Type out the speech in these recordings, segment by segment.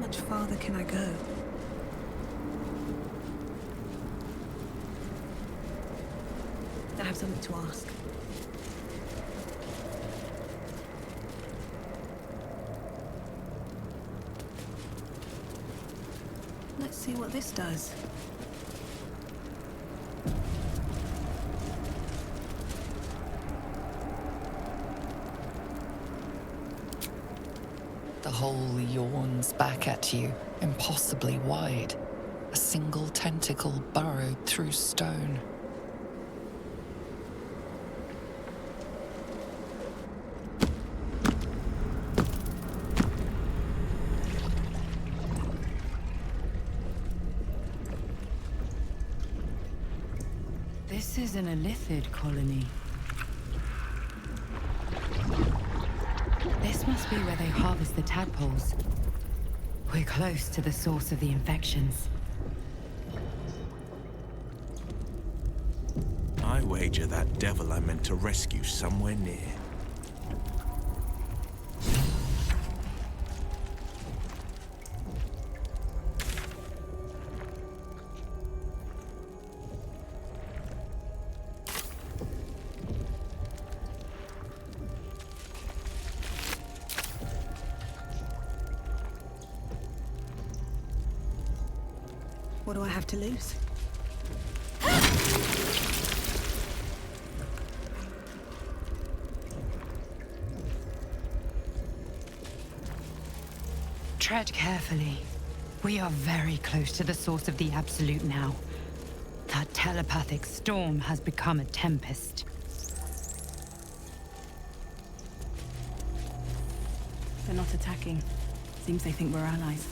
much farther can I go? I have something to ask. Let's see what this does. The hole yawns back at you, impossibly wide. A single tentacle burrowed through stone. This is an Elithid colony. This must be where they harvest the tadpoles. We're close to the source of the infections. I wager that devil I meant to rescue somewhere near. What do I have to lose? Tread carefully. We are very close to the source of the Absolute now. That telepathic storm has become a tempest. They're not attacking. Seems they think we're allies.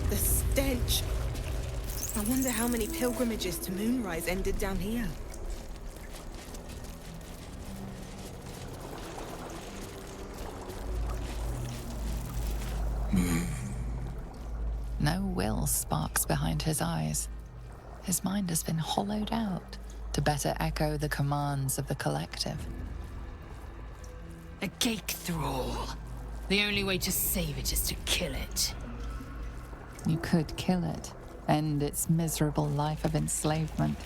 The stench. I wonder how many pilgrimages to Moonrise ended down here. No will sparks behind his eyes. His mind has been hollowed out to better echo the commands of the collective. A geek thrall. The only way to save it is to kill it. You could kill it, end its miserable life of enslavement.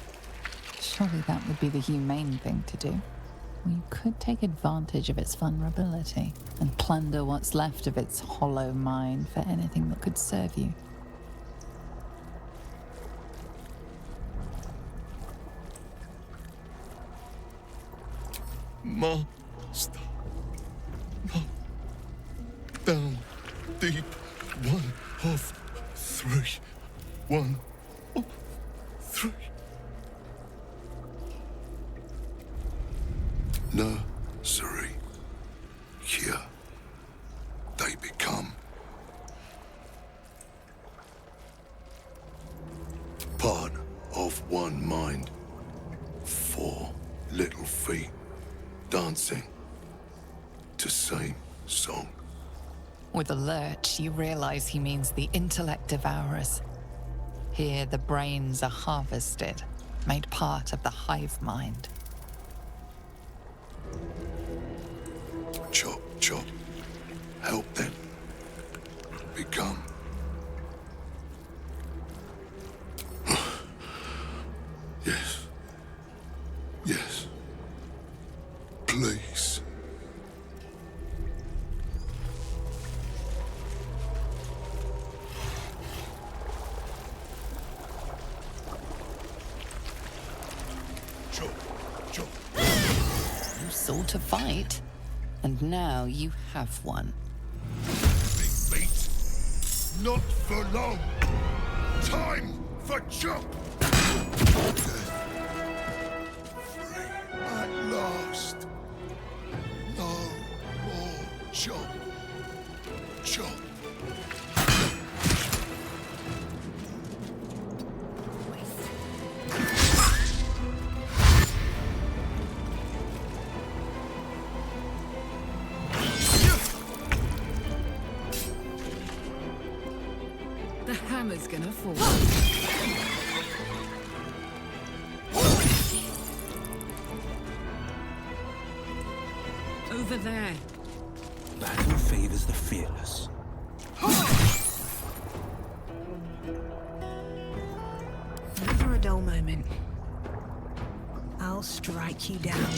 Surely that would be the humane thing to do. Or you could take advantage of its vulnerability and plunder what's left of its hollow mind for anything that could serve you. Master. Down deep. One of three. One of three. Nursery. Here they become. Part of one mind. 4 little feet dancing to same song. With a lurch, you realize he means the intellect devourers. Here, the brains are harvested, made part of the hive mind. Chop, chop. Help them become. Yes. Yes. Please. Chop, chop. You sought to fight, and now you have one. Big meat. Not for long. Time for chop. Free at last. No more chop. Chop. He's gonna fall. Over there. Battle favors the fearless. Never a dull moment. I'll strike you down.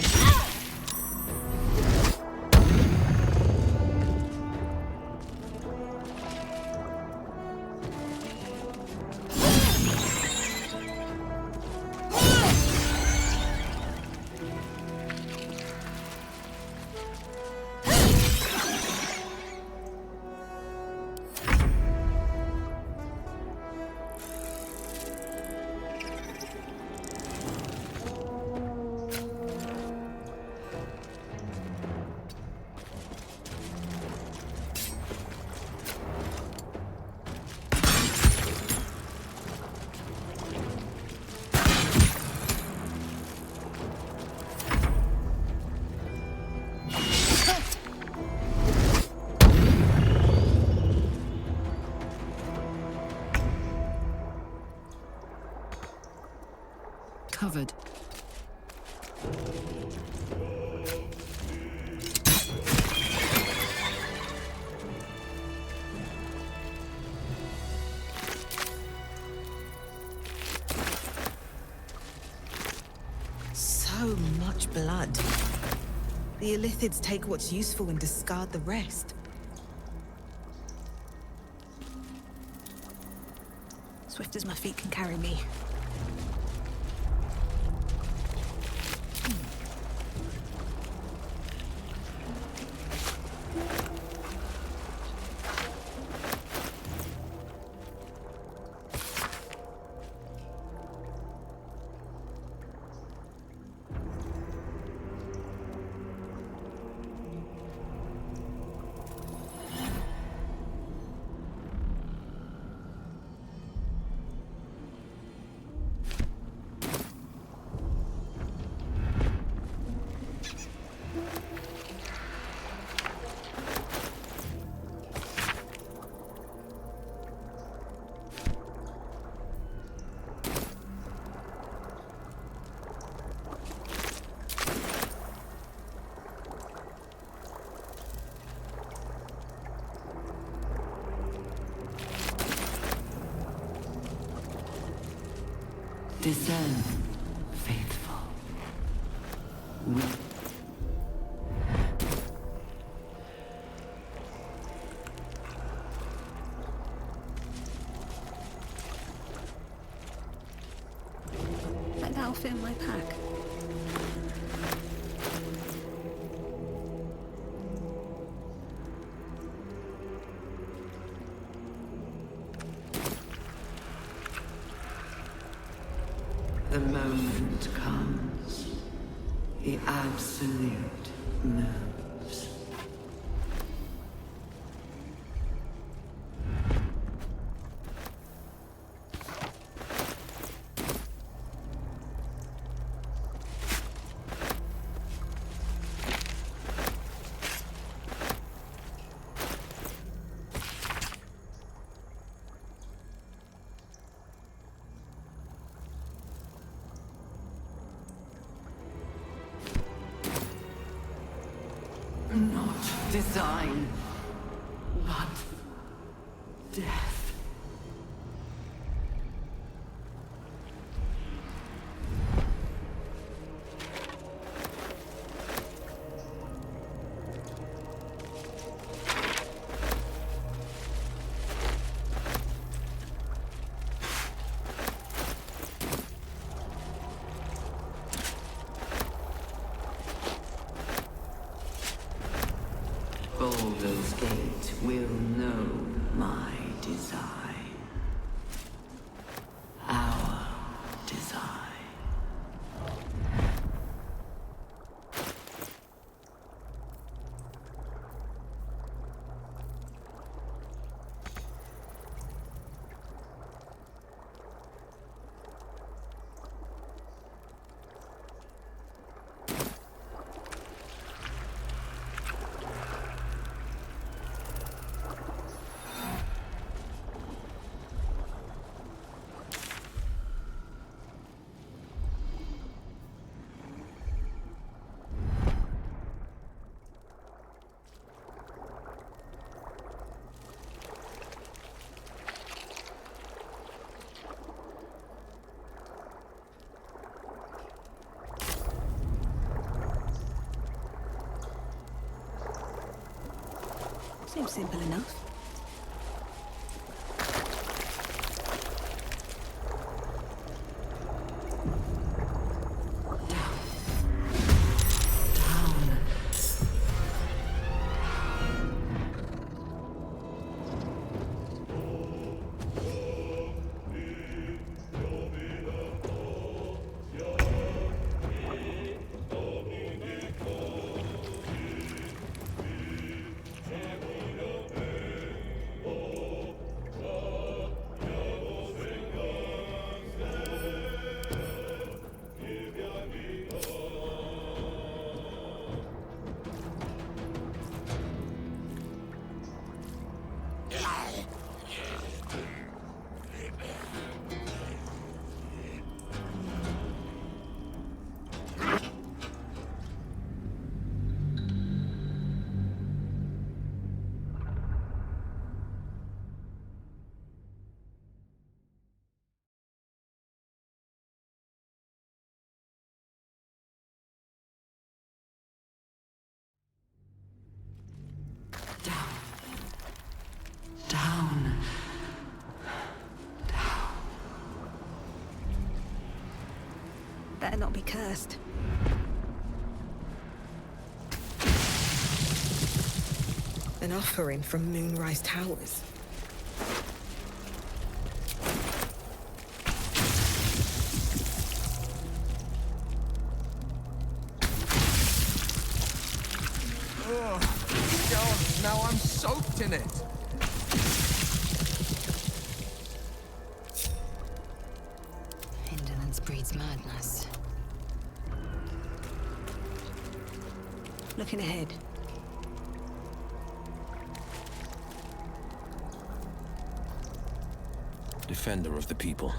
Covered. So much blood. The Illithids take what's useful and discard the rest. Swift as my feet can carry me. Discern, faithful. That'll fit in my pack. The moment comes. The absolute moves. Not design, but death. Baldur's Gate will know my design. Our design. Seems simple enough. Down. Better not be cursed. An offering from Moonrise Towers. Oh, God, now I'm soaked in it. Indolence breeds madness. Looking ahead. Defender of the people.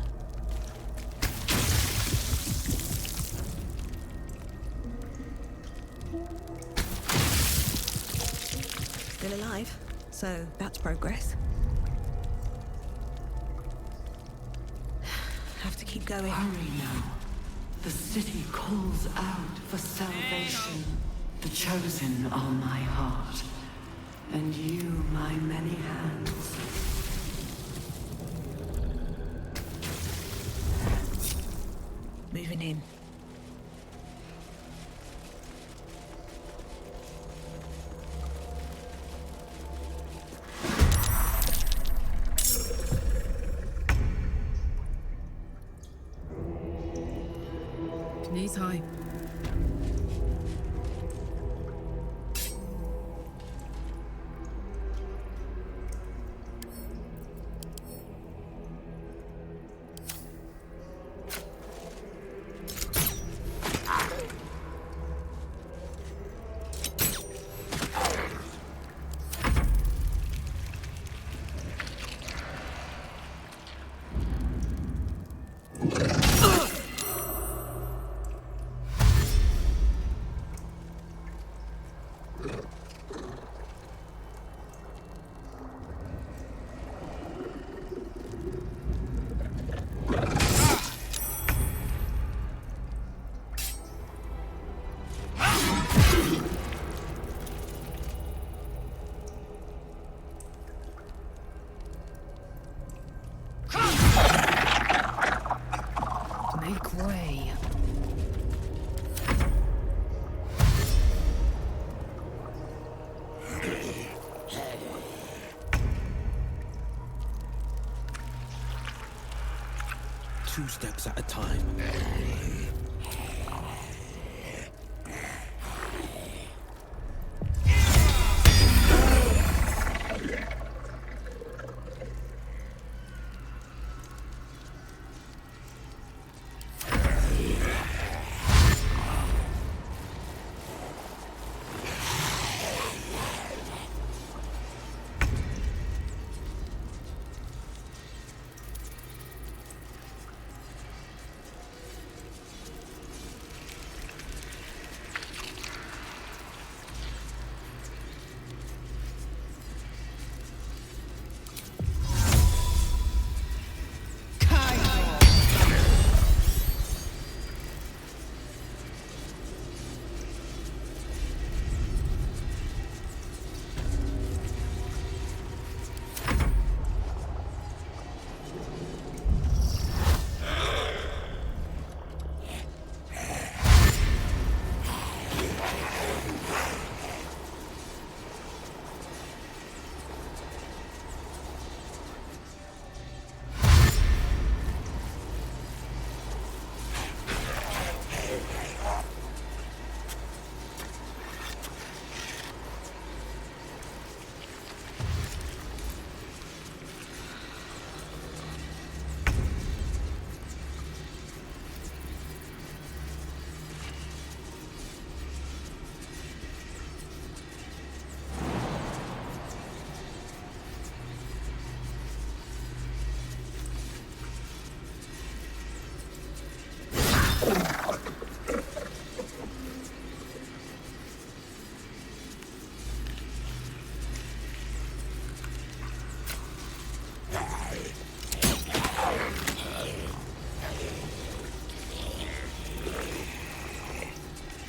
Still alive, so that's progress. Have to keep going. Hurry now. The city calls out for salvation. The chosen are my heart, and you my many hands. Moving in. Knees high. Make way. Two steps at a time.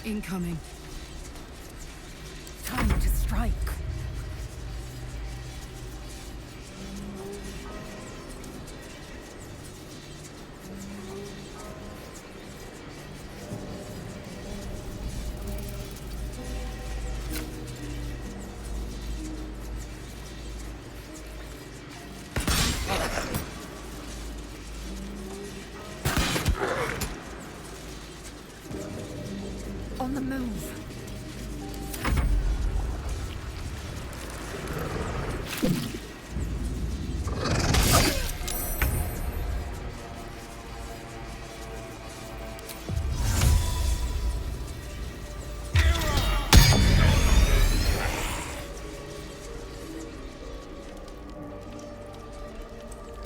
Incoming. Time to strike. On the move.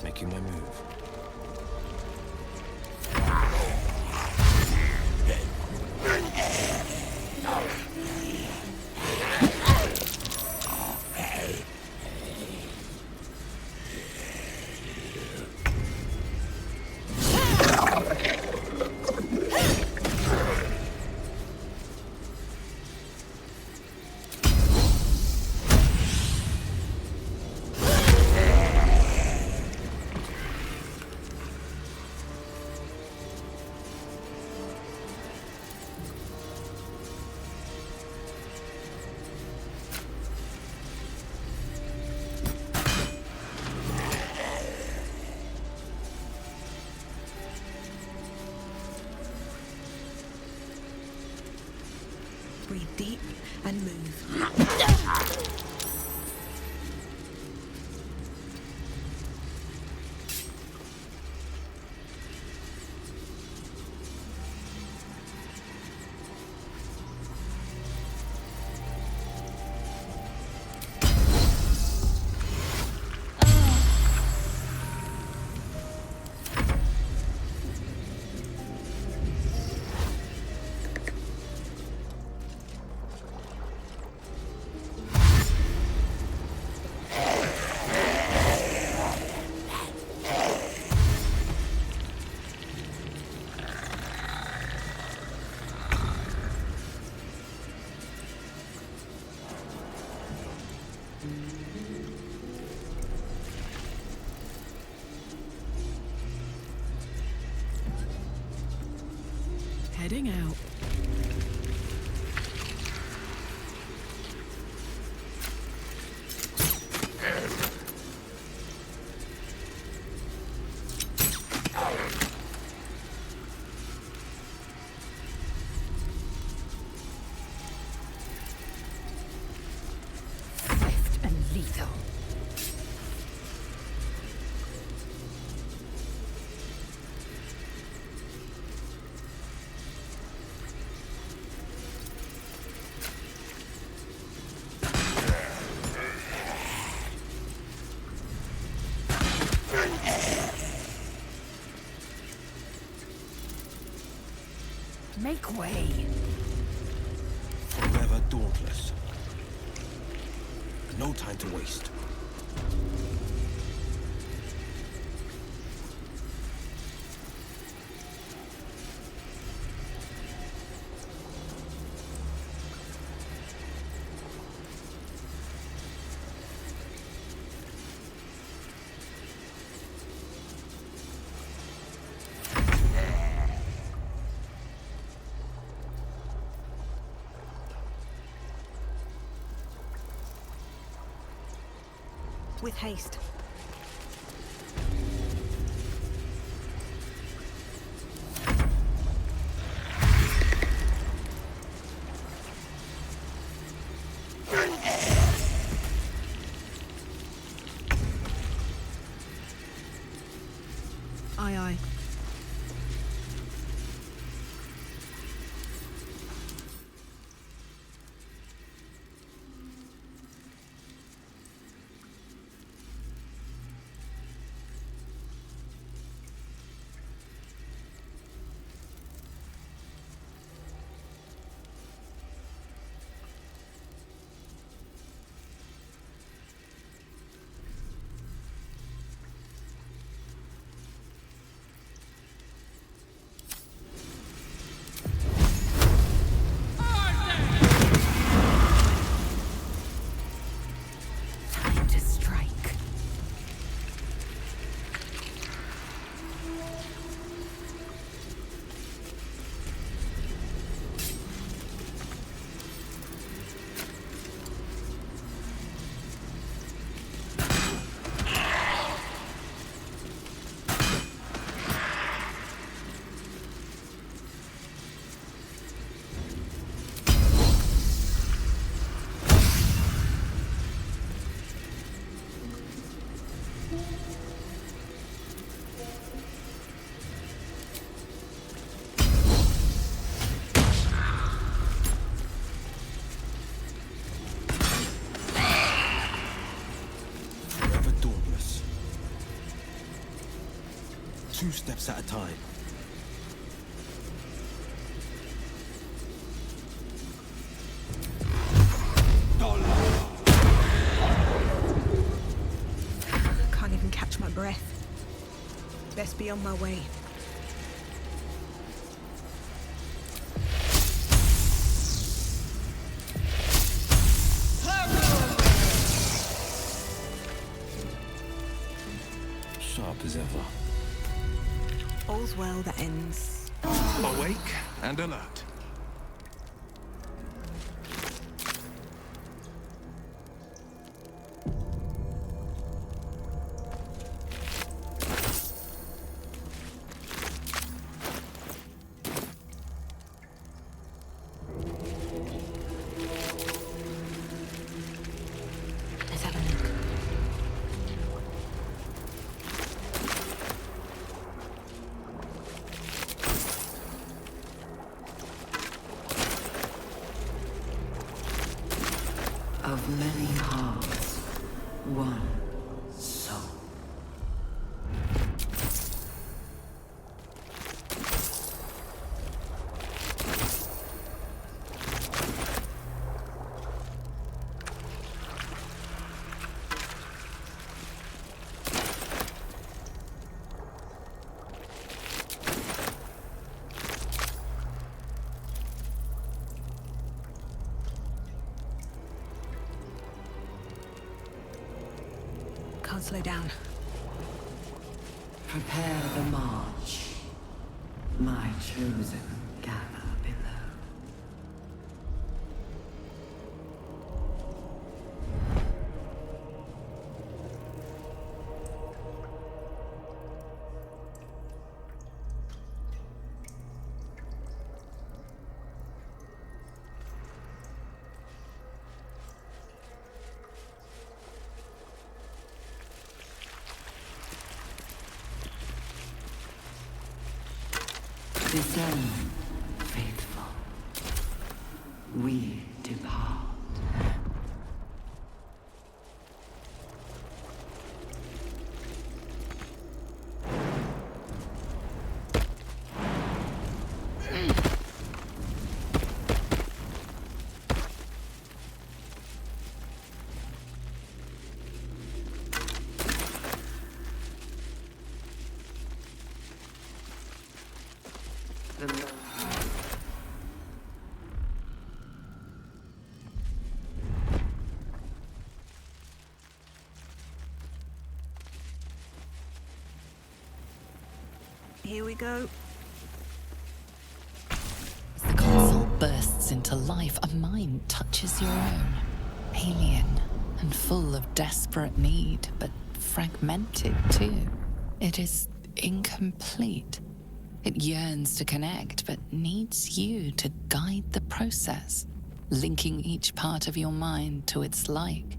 Making my move. Breathe deep and move. Heading out. Swift and lethal. Make way. Forever dauntless. No time to waste. With haste. Aye, aye. 2 steps at a time. Can't even catch my breath. Best be on my way. Sharp as ever. All's well that ends. Awake and alert. Let's have a look. Of many hearts, one soul. Can't slow down. Prepare the march. My chosen gather below. Discern, faithful. We depart. Here we go. As the console bursts into life, a mind touches your own. Alien and full of desperate need, but fragmented too. It is incomplete. It yearns to connect, but needs you to guide the process, linking each part of your mind to its like.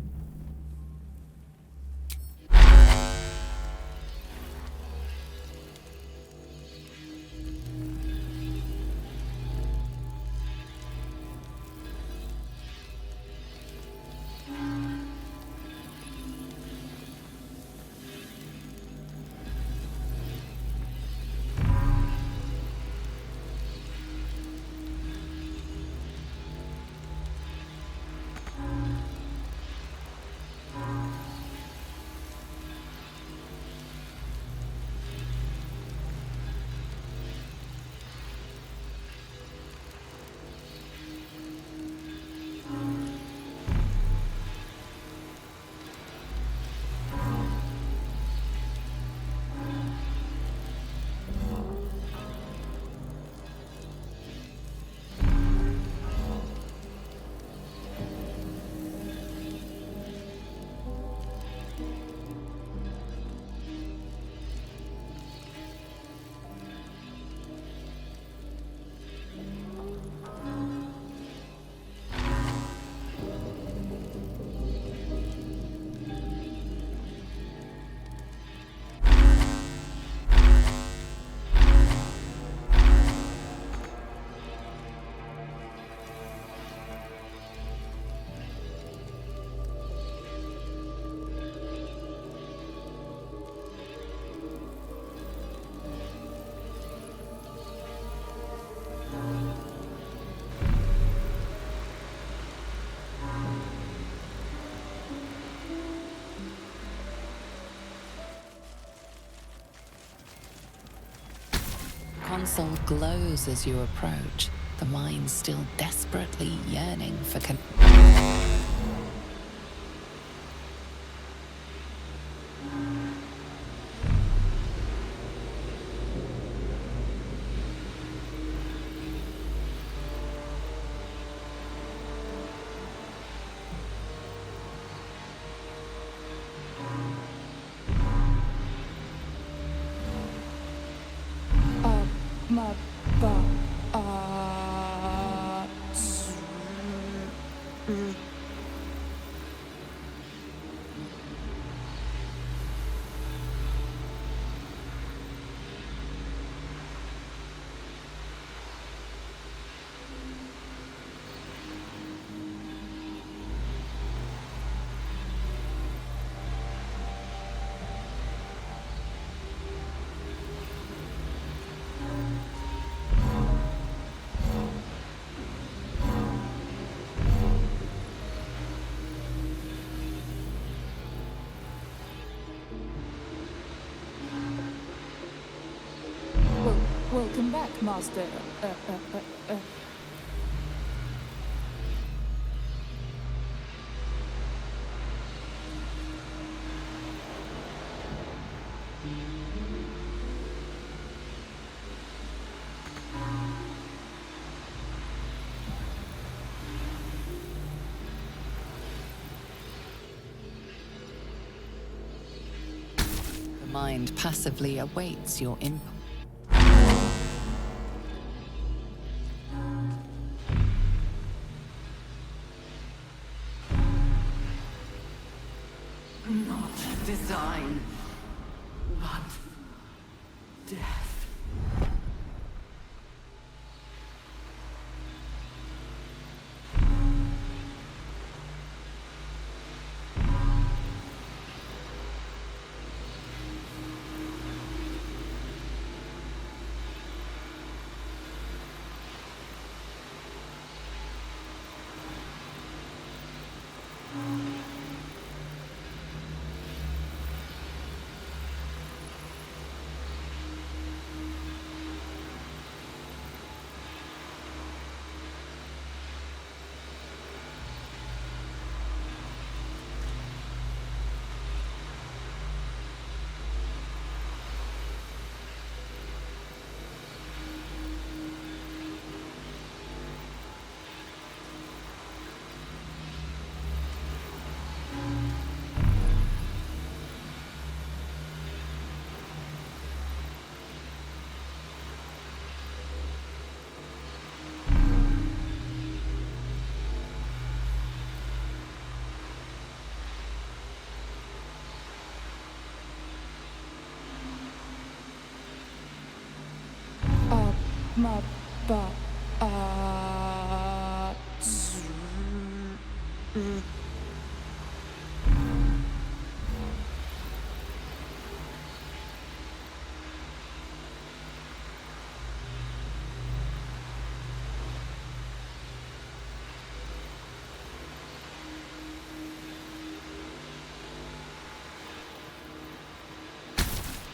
console glows as you approach, the mind still desperately yearning for Welcome back, Master. the mind passively awaits your input. Not design, but death.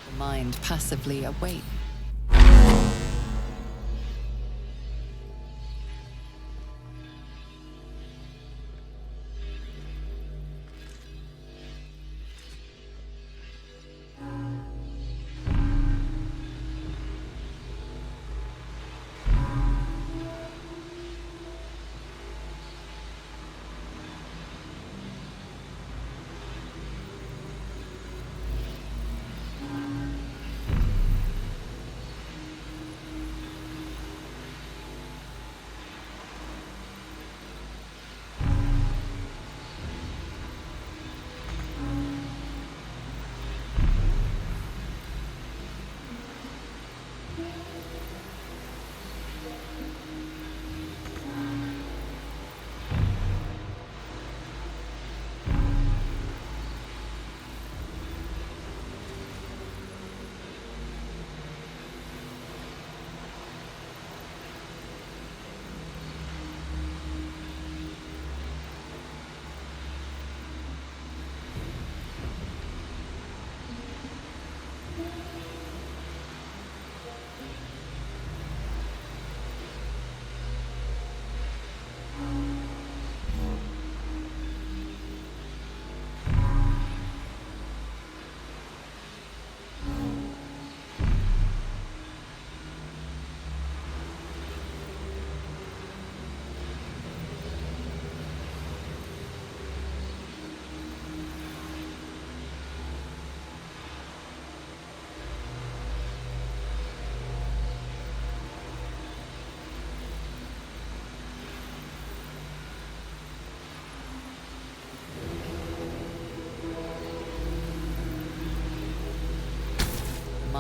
The mind passively awaits.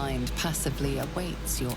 mind passively awaits your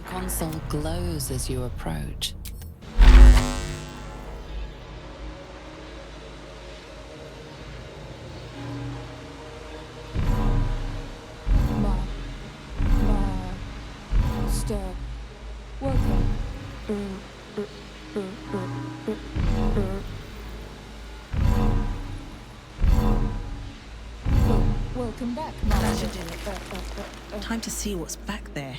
console glows as you approach. Master, welcome. Welcome back, Master. Time to see what's back there.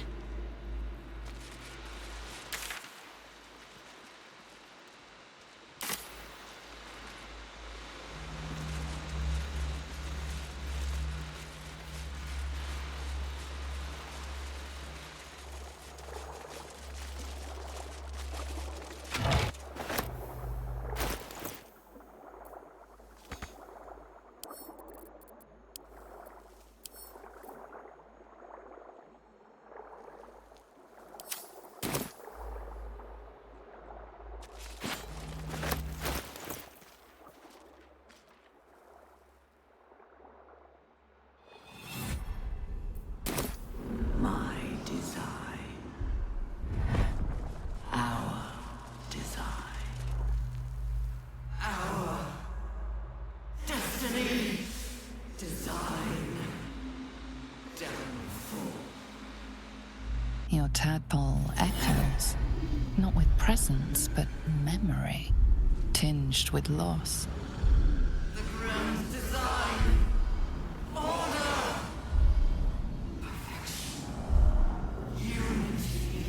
My design. Our design. Our destiny. Design. Downfall. Your tadpole echoes, not with presence, but memory, tinged with loss. The grand design. Order. Perfection. Unity.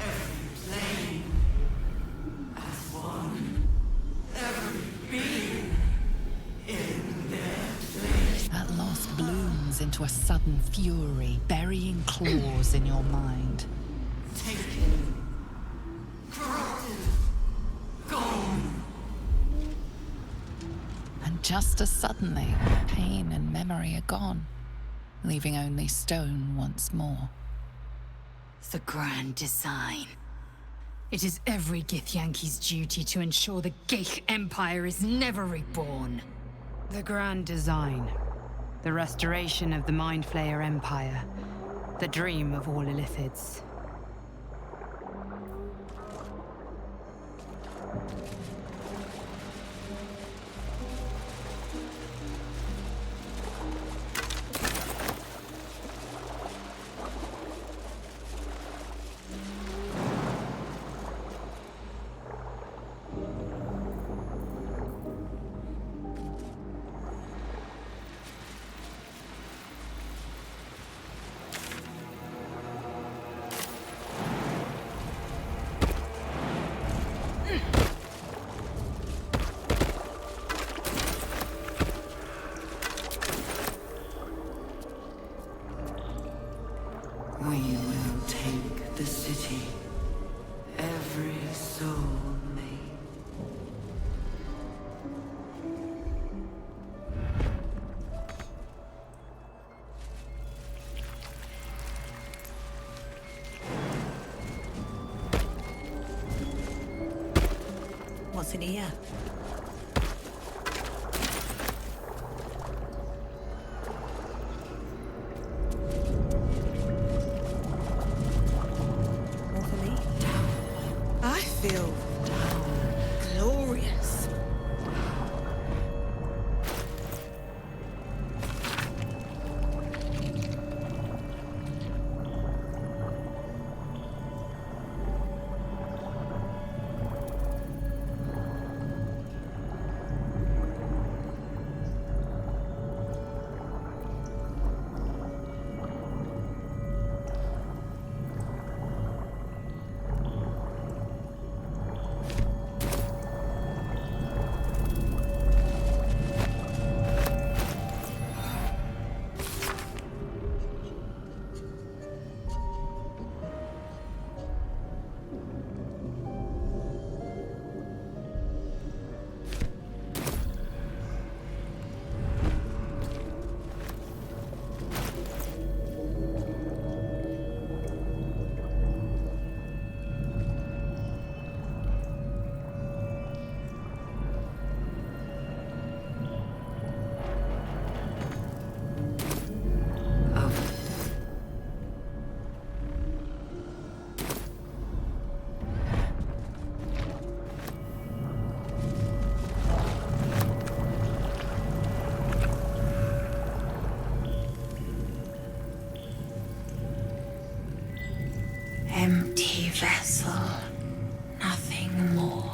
Every plane. As one. Every being. In their place. That loss blooms into a sudden fury, burying claws in your mind. Taken. Corrupted. Gone. And just as suddenly, pain and memory are gone, leaving only stone once more. The grand design. It is every Githyanki's duty to ensure the Geich Empire is never reborn. The grand design. The restoration of the Mind Flayer Empire. The dream of all Illithids. We will take the city. Every soul made. What's in here? More for me? I feel glorious. empty vessel, nothing more.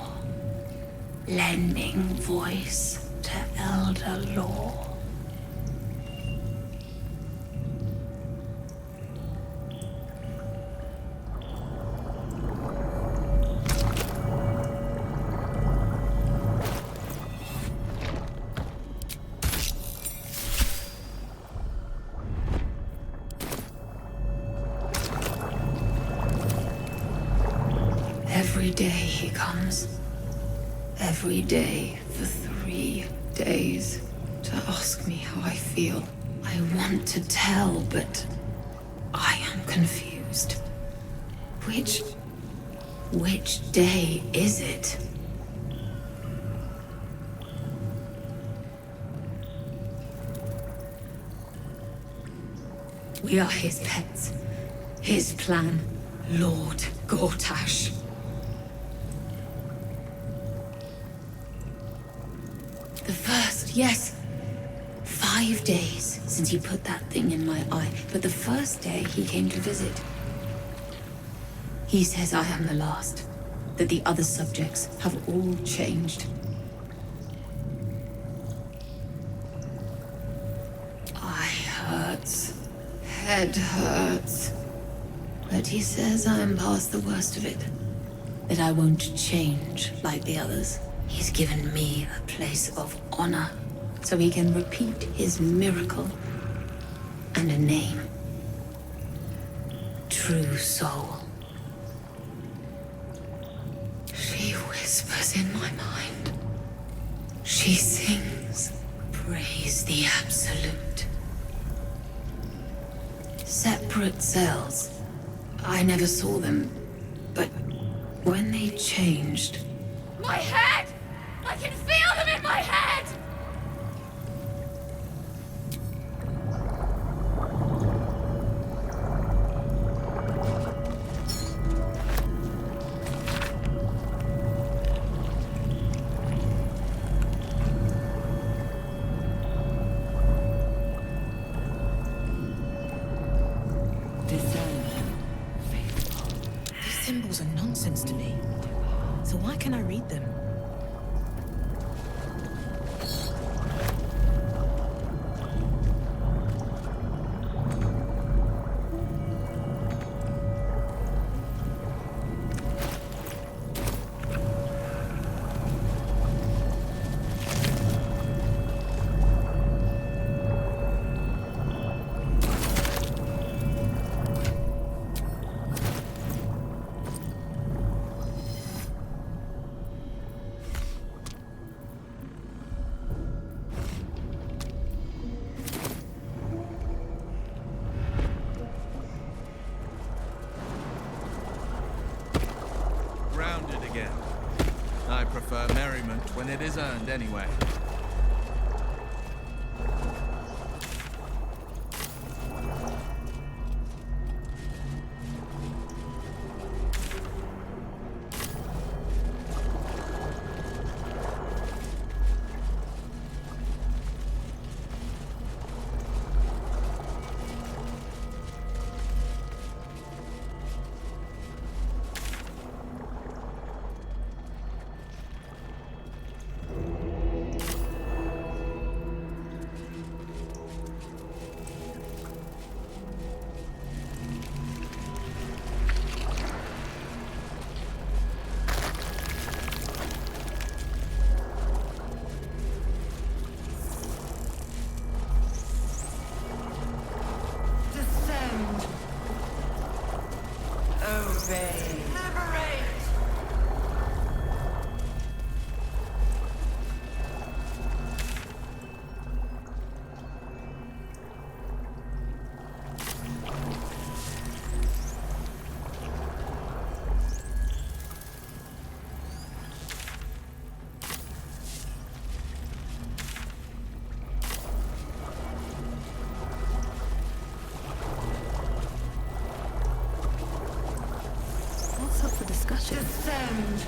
Lending voice to elder law. Every day he comes. Every day for 3 days to ask me how I feel. I want to tell, but I am confused. Which day is it? We are his pets. His plan, Lord Gortash. The first, yes. 5 days since he put that thing in my eye, but the first day he came to visit. He says I am the last, that the other subjects have all changed. Eye hurts, head hurts, but he says I am past the worst of it, that I won't change like the others. He's given me a place of honor, so he can repeat his miracle. And a name. True Soul. She whispers in my mind. She sings, praise the Absolute. Separate cells. I never saw them, but when they changed... My head! I can feel them in my head! These symbols are nonsense to me. So why can I read them? Grounded again. I prefer merriment when it is earned anyway. What's up for discussion? Descend.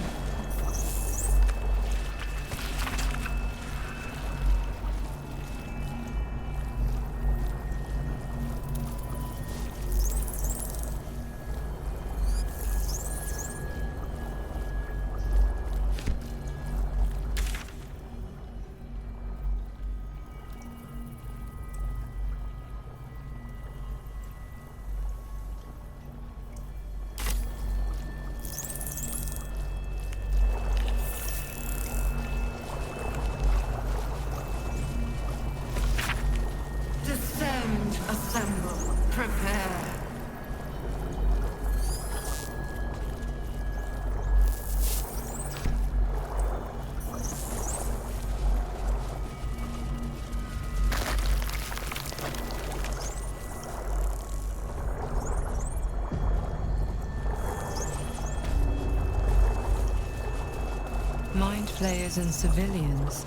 Mind flayers and civilians,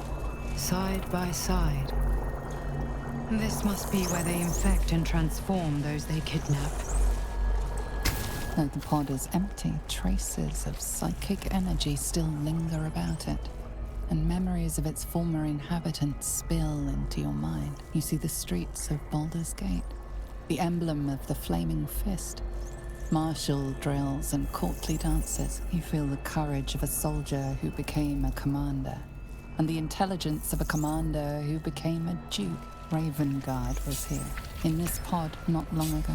side by side. This must be where they infect and transform those they kidnap. Though the pod is empty, traces of psychic energy still linger about it, and memories of its former inhabitants spill into your mind. You see the streets of Baldur's Gate, the emblem of the flaming fist, martial drills and courtly dances. You feel the courage of a soldier who became a commander, and the intelligence of a commander who became a duke. Ravengard was here, in this pod not long ago.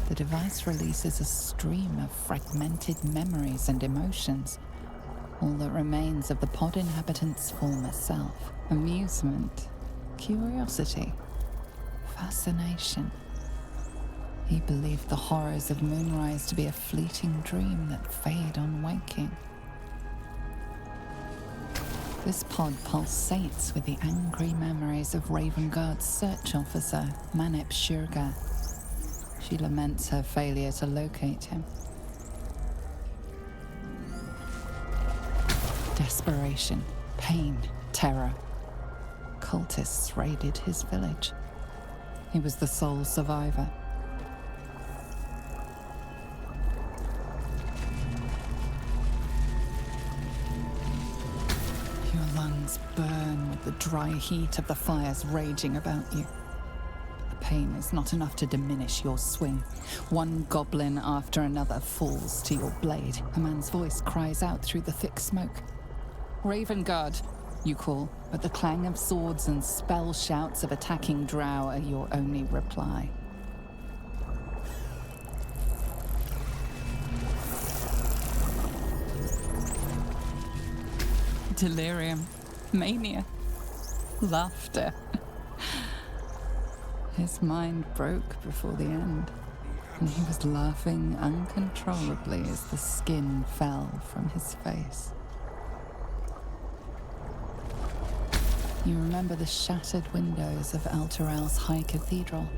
The device releases a stream of fragmented memories and emotions, all that remains of the pod inhabitant's former self. Amusement, curiosity, fascination. He believed the horrors of Moonrise to be a fleeting dream that fade on waking. This pod pulsates with the angry memories of Ravengard's search officer, Manip Shurga. She laments her failure to locate him. Desperation, pain, terror. Cultists raided his village. He was the sole survivor. Your lungs burn with the dry heat of the fires raging about you. Pain is not enough to diminish your swing. One goblin after another falls to your blade. A man's voice cries out through the thick smoke. Ravengard, you call, but the clang of swords and spell shouts of attacking drow are your only reply. Delirium, mania, laughter. His mind broke before the end, and he was laughing uncontrollably as the skin fell from his face. You remember the shattered windows of Elturel's High Cathedral,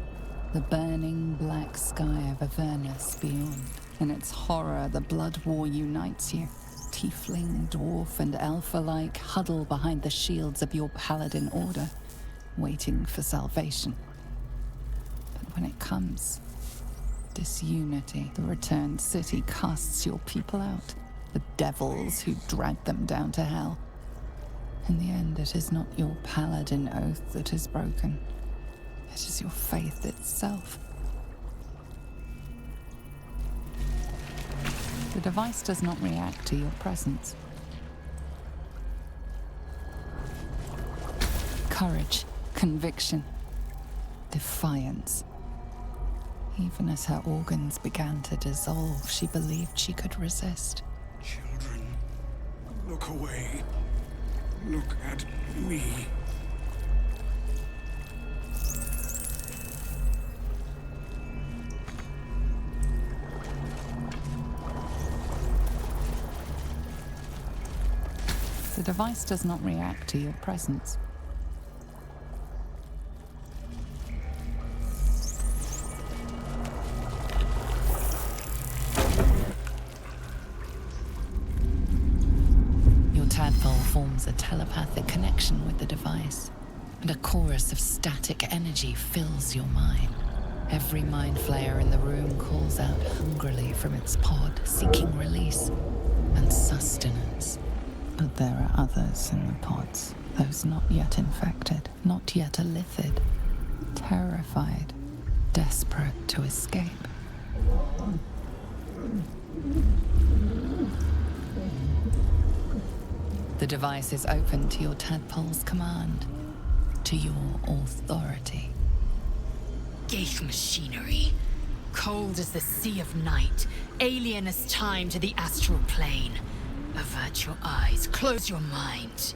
the burning black sky of Avernus beyond. In its horror, the blood war unites you. Tiefling, dwarf, and elf alike huddle behind the shields of your paladin order, waiting for salvation. When it comes, disunity, the returned city casts your people out, the devils who dragged them down to hell. In the end, it is not your paladin oath that is broken. It is your faith itself. The device does not react to your presence. Courage, conviction, defiance. Even as her organs began to dissolve, she believed she could resist. Children, look away. Look at me. The device does not react to your presence. Forms a telepathic connection with the device, and a chorus of static energy fills your mind. Every mind flayer in the room calls out hungrily from its pod, seeking release and sustenance. But there are others in the pods, those not yet infected, not yet elithid, terrified, desperate to escape. The device is open to your tadpole's command, to your authority. Geich machinery. Cold as the sea of night, alien as time to the astral plane. Avert your eyes, close your mind.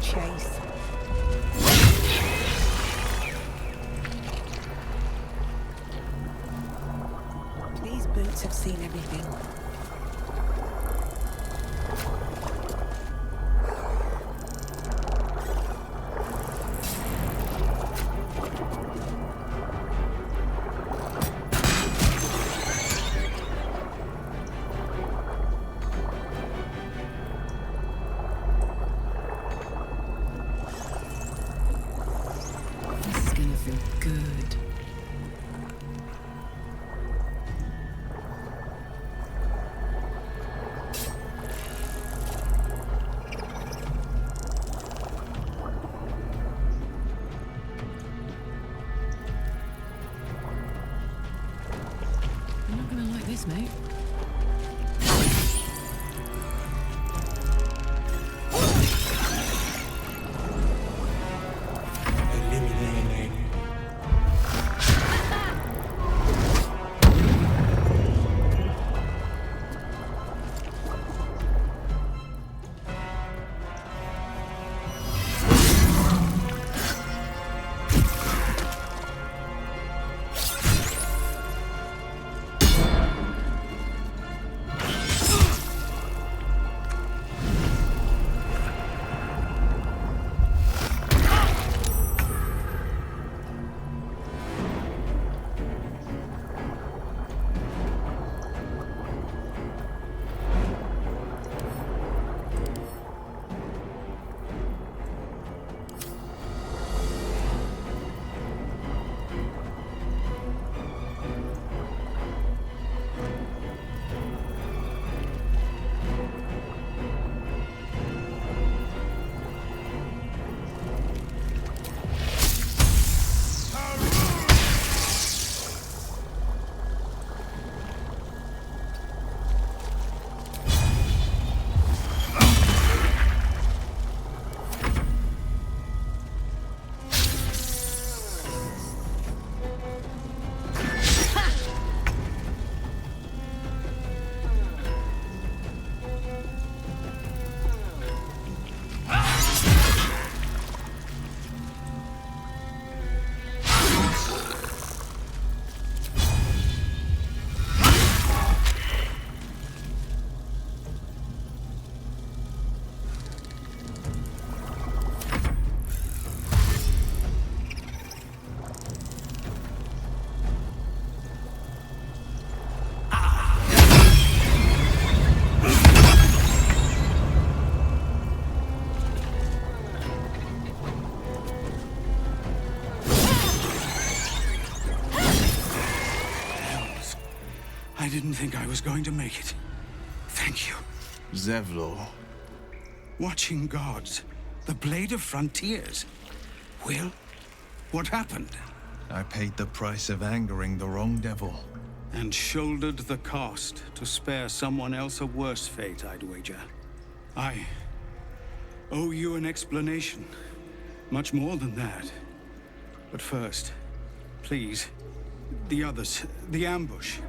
chase. These boots have seen everything. This is gonna feel good. You're not gonna like this, mate. Eliminate. I didn't think I was going to make it. Thank you. Zevlor. Watching gods. The Blade of Frontiers. Will, what happened? I paid the price of angering the wrong devil. And shouldered the cost to spare someone else a worse fate, I'd wager. I owe you an explanation. Much more than that. But first, please, the others, the ambush.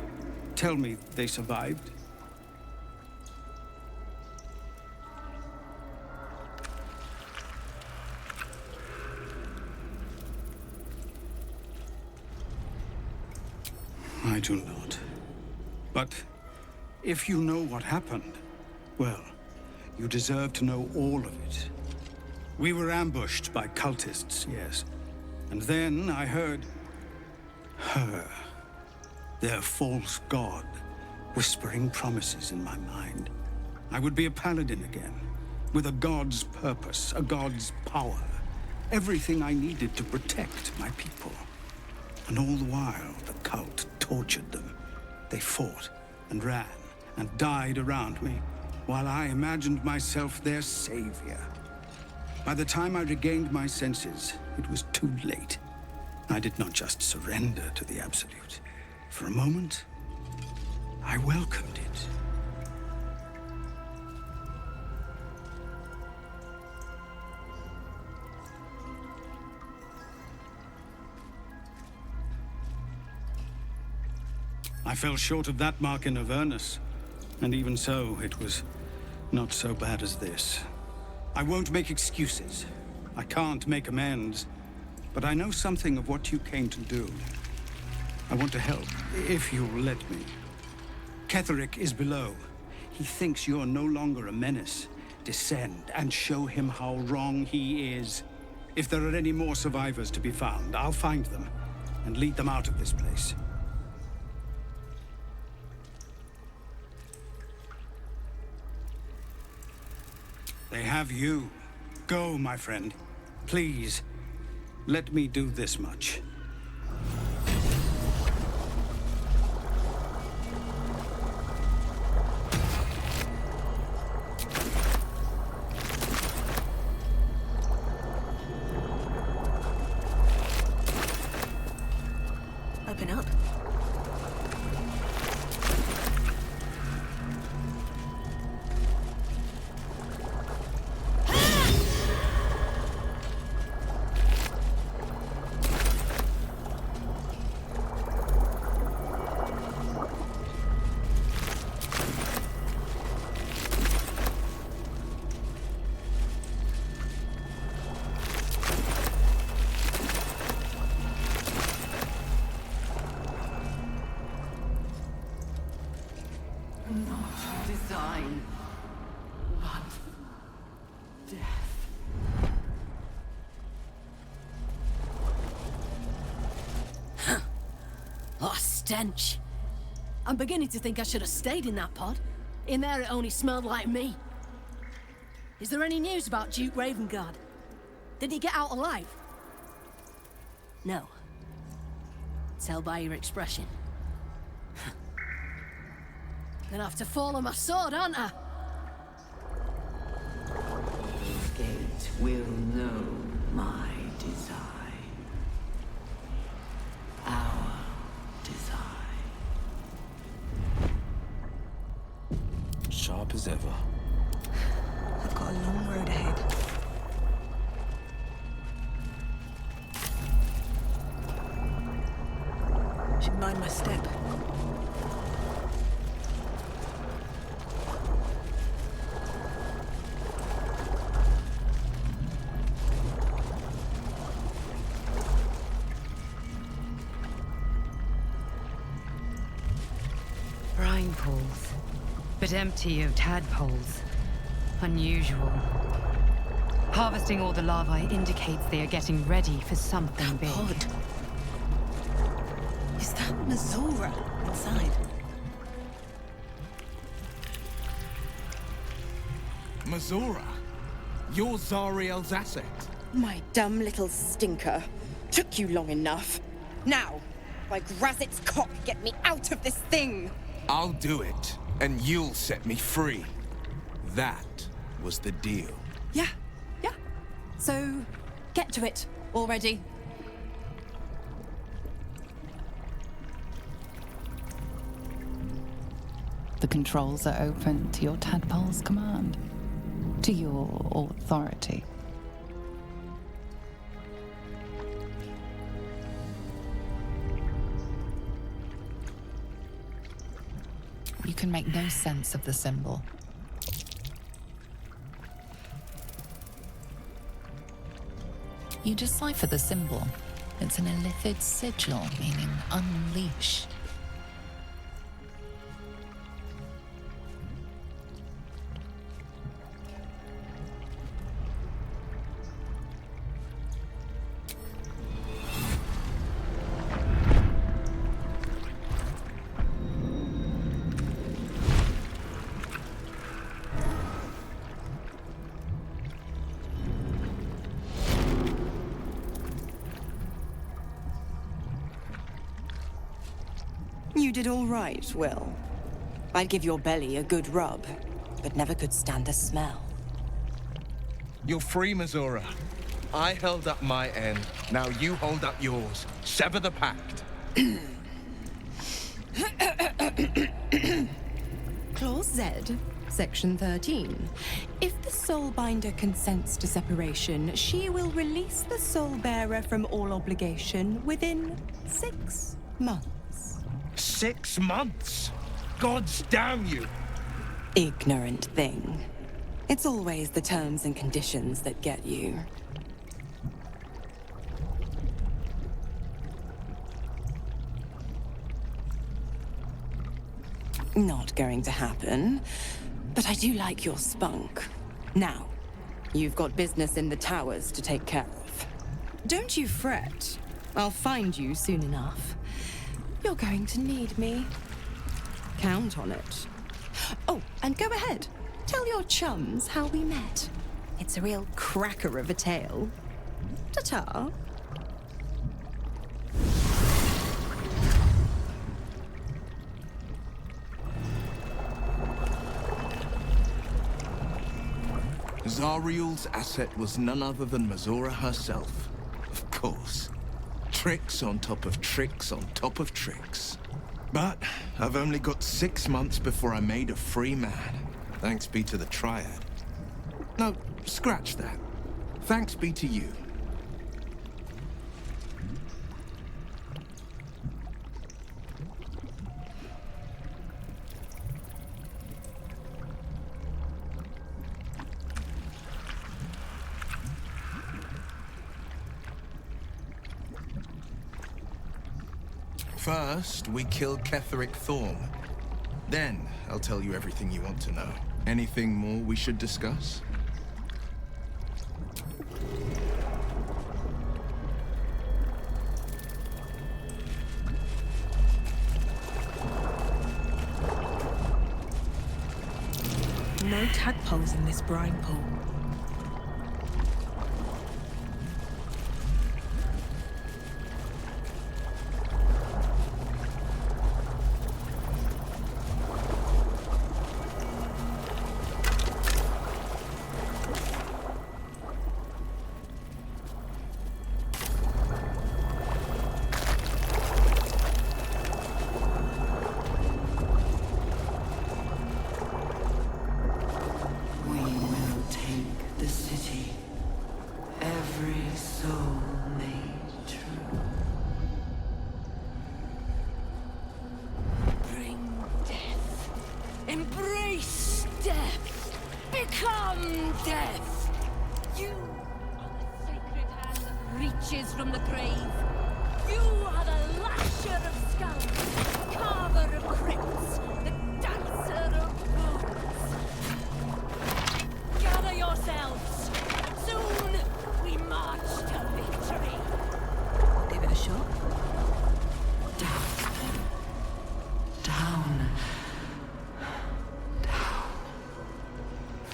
Tell me they survived. I do not. But if you know what happened, well, you deserve to know all of it. We were ambushed by cultists, yes. And then I heard her, their false god, whispering promises in my mind. I would be a paladin again, with a god's purpose, a god's power. Everything I needed to protect my people. And all the while, the cult tortured them. They fought and ran and died around me, while I imagined myself their savior. By the time I regained my senses, it was too late. I did not just surrender to the Absolute. For a moment, I welcomed it. I fell short of that mark in Avernus, and even so, it was not so bad as this. I won't make excuses. I can't make amends. But I know something of what you came to do. I want to help, if you'll let me. Ketherick is below. He thinks you're no longer a menace. Descend and show him how wrong he is. If there are any more survivors to be found, I'll find them and lead them out of this place. They have you. Go, my friend. Please, let me do this much. Open up. Design. But death. What a stench. I'm beginning to think I should have stayed in that pod. In there it only smelled like me. Is there any news about Duke Ravengard? Did he get out alive? No. Tell by your expression. Gonna have to fall on my sword, aren't I? The gate will know my design. Our design. Sharp as ever. I've got a long road ahead. Should mind my step. Brine pools, but empty of tadpoles. Unusual. Harvesting all the larvae indicates they are getting ready for something big. Pod. Is that Mazora inside? Mazora? You're Zariel's asset. My dumb little stinker. Took you long enough. Now, by Grazit's cock, get me out of this thing! I'll do it, and you'll set me free. That was the deal. Yeah. So, get to it already. The controls are open to your tadpole's command, to your authority. You can make no sense of the symbol. You decipher the symbol. It's an illithid sigil, meaning unleash. You did all right, Will. I'd give your belly a good rub, but never could stand the smell. You're free, Mazora. I held up my end. Now you hold up yours. Sever the pact. Clause Z, Section 13. If the Soulbinder consents to separation, she will release the Soulbearer from all obligation within 6 months. 6 months? Gods damn you! Ignorant thing. It's always the terms and conditions that get you. Not going to happen, but I do like your spunk. Now, you've got business in the towers to take care of. Don't you fret. I'll find you soon enough. You're going to need me. Count on it. Oh, and go ahead. Tell your chums how we met. It's a real cracker of a tale. Ta-ta. Zariel's asset was none other than Mazora herself. Of course. Tricks on top of tricks on top of tricks. But I've only got 6 months before I made a free man. Thanks be to the Triad. No, scratch that. Thanks be to you. First, we kill Ketheric Thorm. Then, I'll tell you everything you want to know. Anything more we should discuss? No tadpoles in this brine pool. Embrace death! Become death! You are the sacred hand that reaches from the grave. You are the lasher of skulls, carver of crypts, the dancer of bones. Gather yourselves! Soon we march to victory! Give it a shot.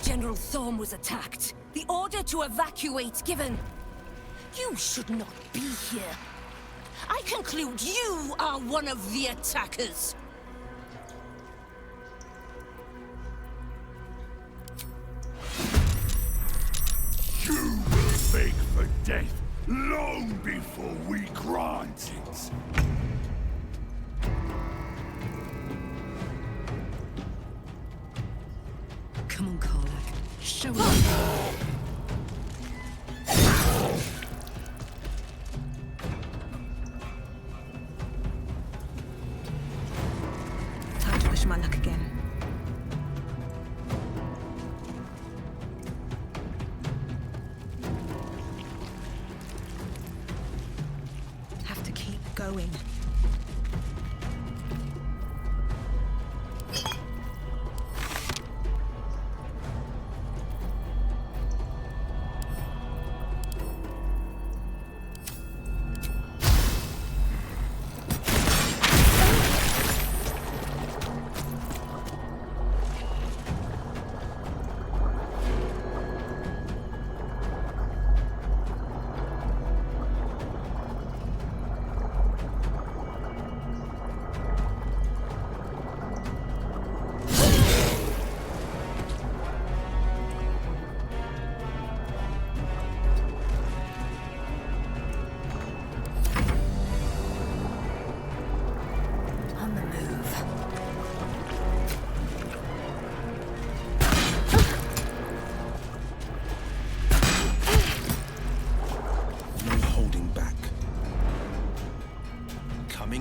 General Thorm was attacked. The order to evacuate given. You should not be here. I conclude you are one of the attackers. You will beg for death long before we grant it. Come on, Karlach. Show us. Time to push my luck again. Have to keep going.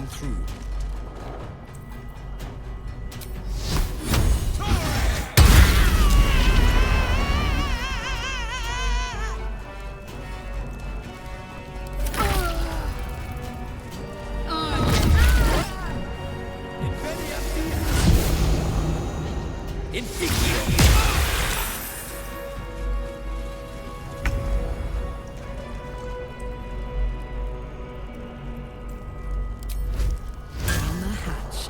Through. On the hatch.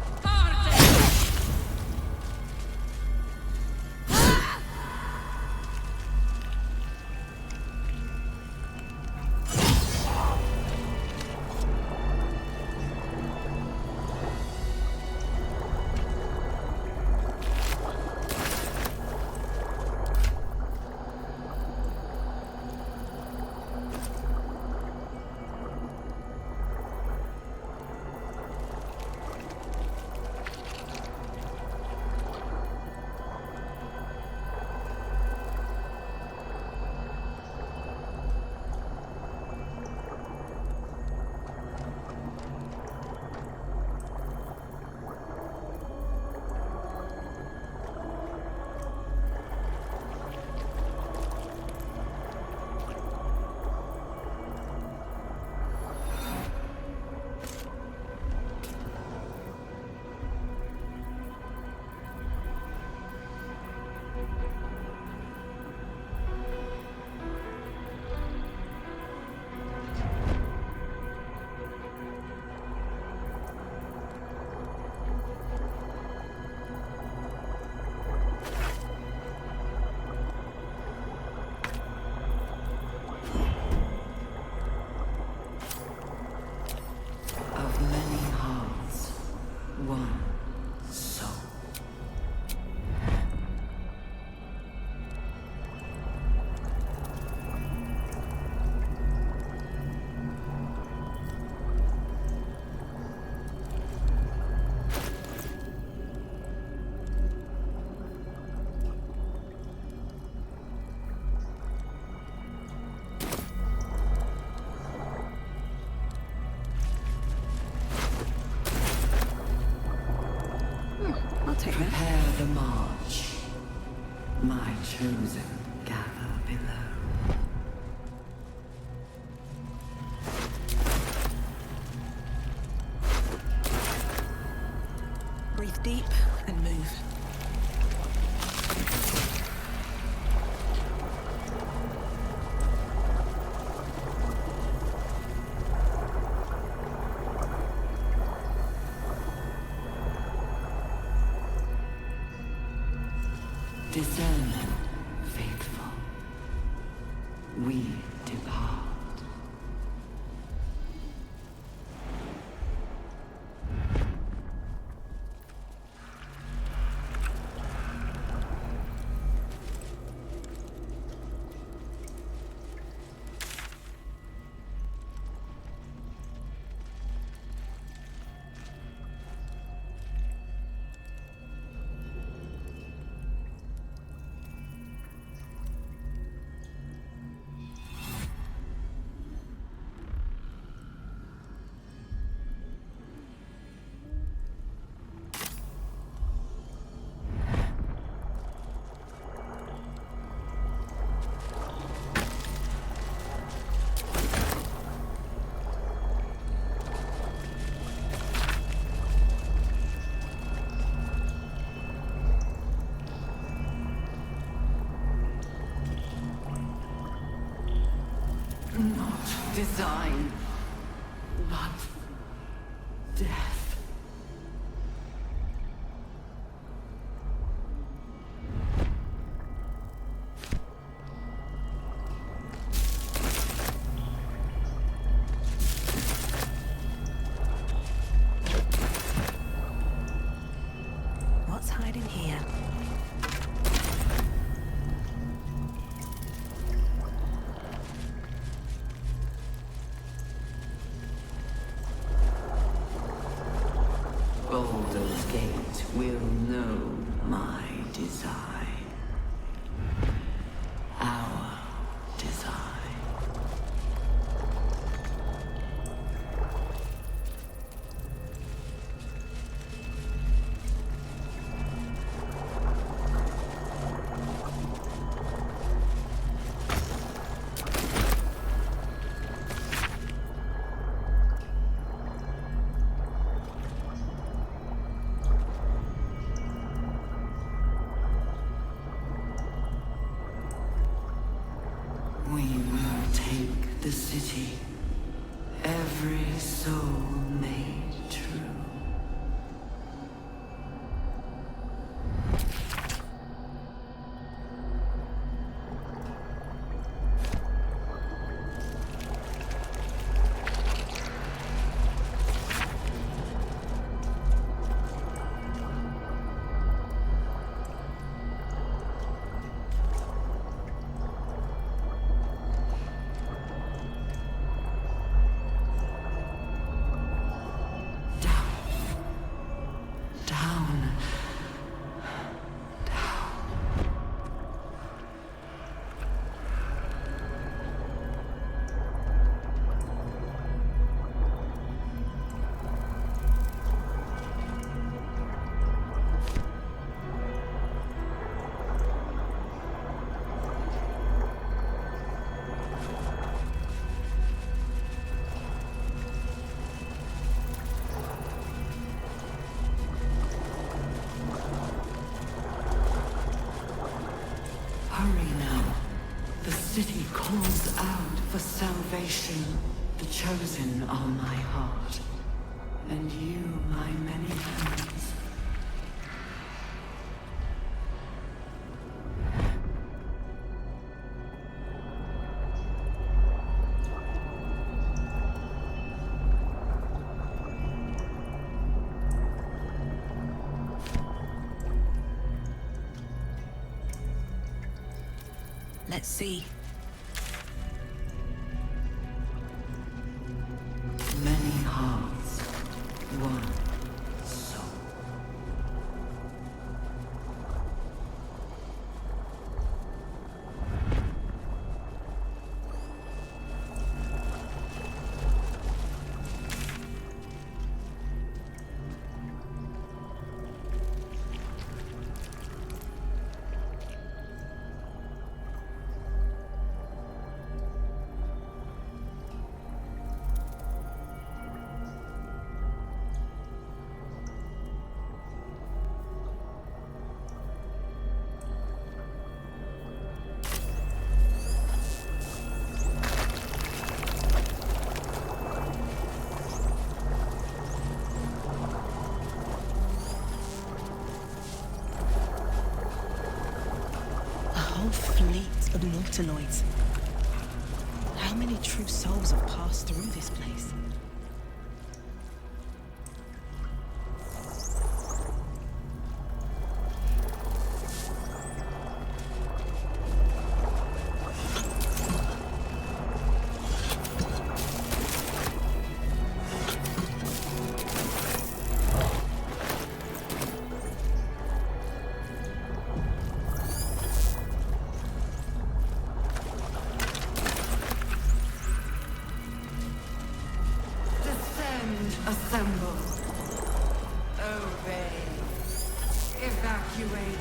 Of many hearts, one soul. I'll take that. Prepare the march. My chosen gather below. Breathe deep and move. Discern, faithful. We depart. Not design, but death. What's hiding here? Baldur's Gate will know my design. Our design. We will take the city. Every soul made true. Hurry now. The city calls out for salvation. The chosen are my heart, and you my many hands. Let's see. Many hearts, one soul. Fleet of nautiloids. How many true souls have passed through this place? Assemble. Obey. Evacuate.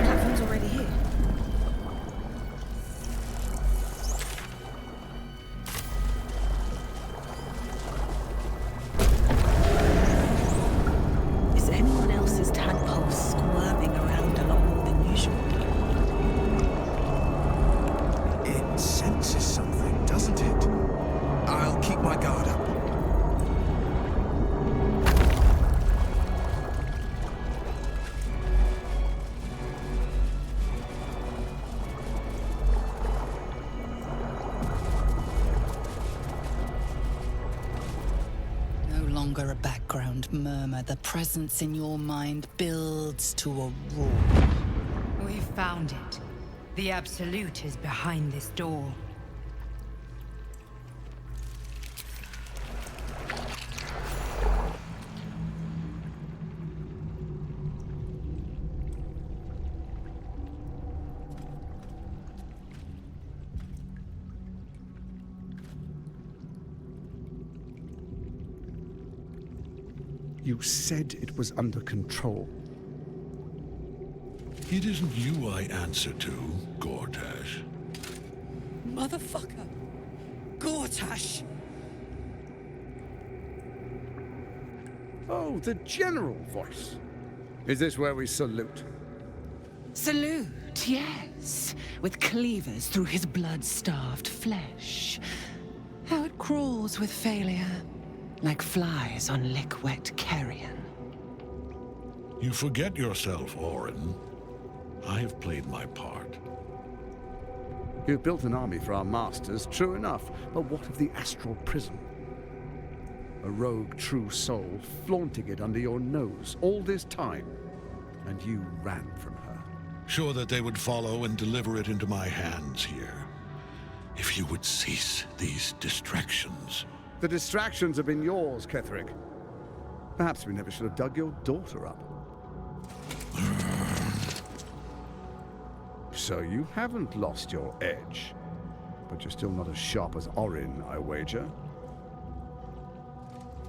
Platform's already here. Longer a background murmur. The presence in your mind builds to a roar. We've found it. The Absolute is behind this door. You said it was under control. It isn't you I answer to, Gortash. motherfucker! Gortash! Oh, the general voice. Is this where we salute? Salute, yes. With cleavers through his blood-starved flesh. How it crawls with failure, like flies on lick-wet carrion. You forget yourself, Orin. I have played my part. You've built an army for our masters, true enough, but what of the astral prison? A rogue true soul flaunting it under your nose all this time, and you ran from her. Sure that they would follow and deliver it into my hands here. If you would cease these distractions. The distractions have been yours, Ketherick. Perhaps we never should have dug your daughter up. So you haven't lost your edge, but you're still not as sharp as Orin, I wager.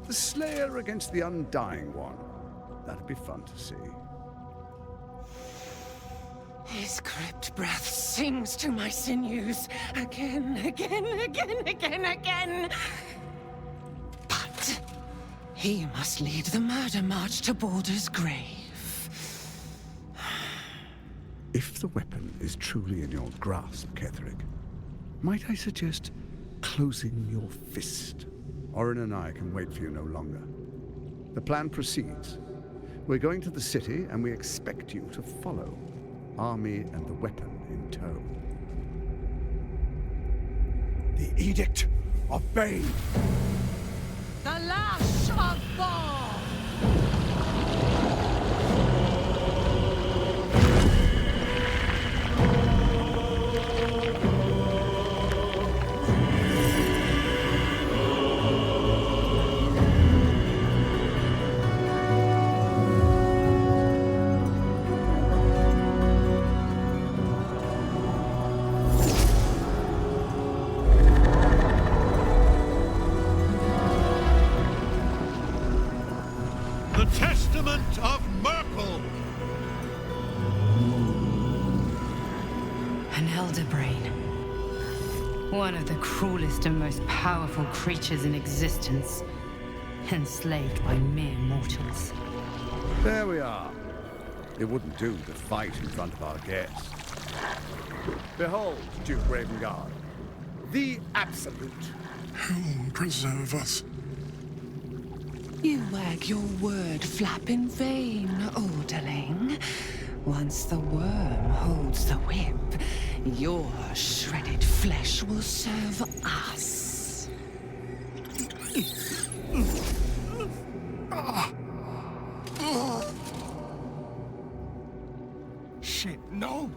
The Slayer against the Undying One. That'd be fun to see. His crypt breath sings to my sinews again, again, again, again, again. But he must lead the murder march to Baldur's grave. If the weapon is truly in your grasp, Ketherick, might I suggest closing your fist? Orin and I can wait for you no longer. The plan proceeds. We're going to the city, and we expect you to follow. Army and the weapon in tow. The Edict of Bane! The Lash of Ball! One of the cruelest and most powerful creatures in existence, enslaved by mere mortals. There we are. It wouldn't do to fight in front of our guests. Behold, Duke Ravengard, the Absolute. Whom preserve us? You wag your word flap in vain, Orderling. Once the worm holds the whip, your shredded flesh will serve us. Shit, no!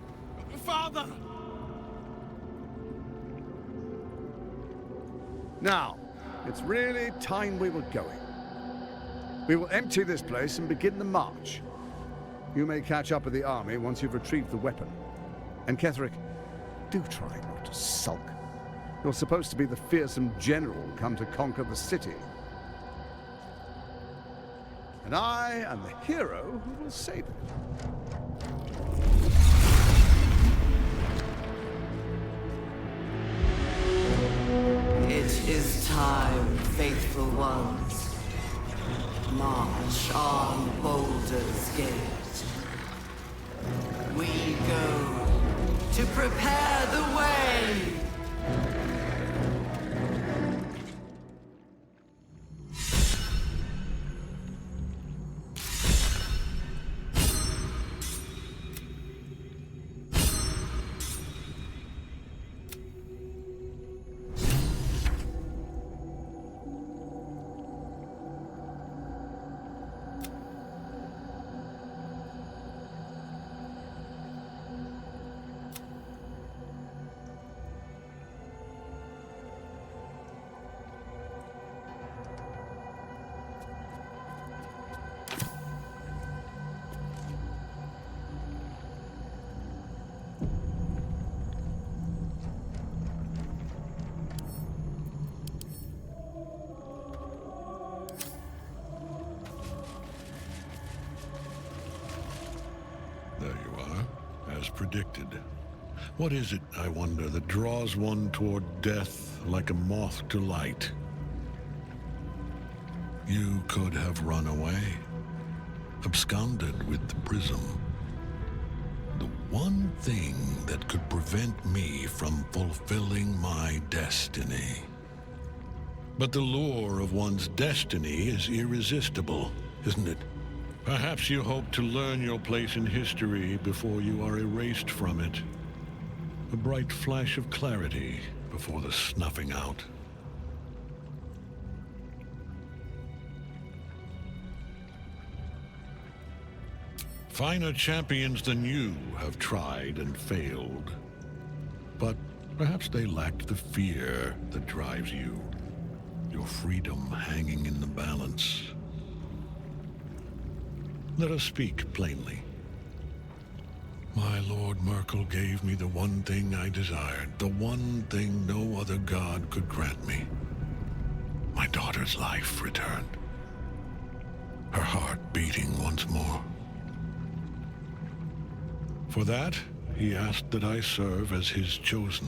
Father! Now, it's really time we were going. We will empty this place and begin the march. You may catch up with the army once you've retrieved the weapon. And Ketherick, do try not to sulk. You're supposed to be the fearsome general come to conquer the city. And I am the hero who will save it. It is time, faithful ones. March on Baldur's Gate. We go to prepare the way! There you are, as predicted. What is it, I wonder, that draws one toward death like a moth to light? You could have run away, absconded with the prism. The one thing that could prevent me from fulfilling my destiny. But the lure of one's destiny is irresistible, isn't it? Perhaps you hope to learn your place in history before you are erased from it. A bright flash of clarity before the snuffing out. Finer champions than you have tried and failed. But perhaps they lacked the fear that drives you. Your freedom hanging in the balance. Let us speak plainly. My Lord Merkel gave me the one thing I desired, the one thing no other god could grant me. My daughter's life returned. Her heart beating once more. For that, he asked that I serve as his chosen.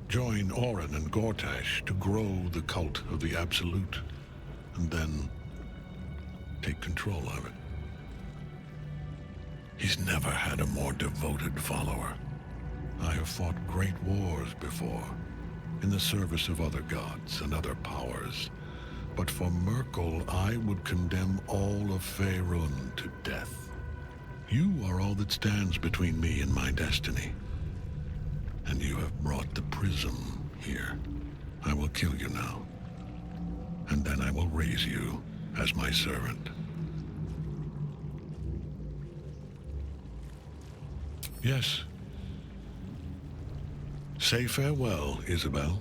Join Orin and Gortash to grow the cult of the Absolute, and then take control of it. He's never had a more devoted follower. I have fought great wars before, in the service of other gods and other powers. But for Merkel, I would condemn all of Faerun to death. You are all that stands between me and my destiny. And you have brought the prism here. I will kill you now. And then I will raise you as my servant. Yes. Say farewell, Isabel.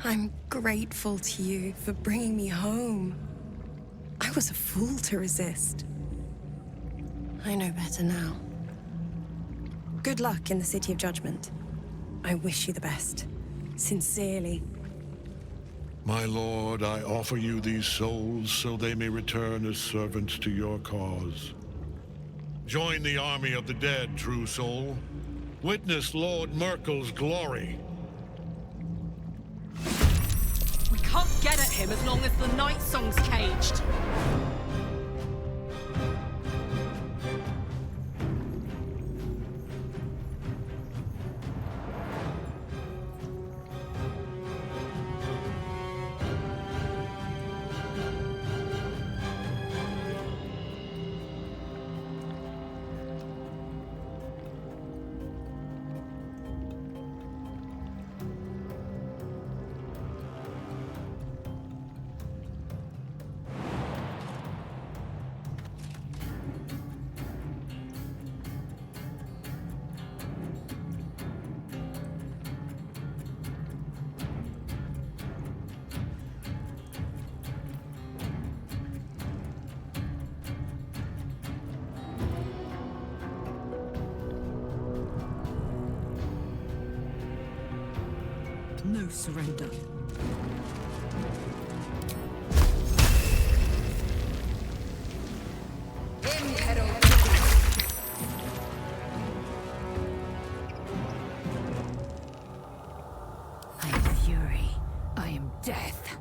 I'm grateful to you for bringing me home. I was a fool to resist. I know better now. Good luck in the City of Judgment. I wish you the best. Sincerely. My lord, I offer you these souls so they may return as servants to your cause. Join the army of the dead, true soul. Witness Lord Merkel's glory. We can't get at him as long as the Night Song's caged. No surrender. I am fury. I am death.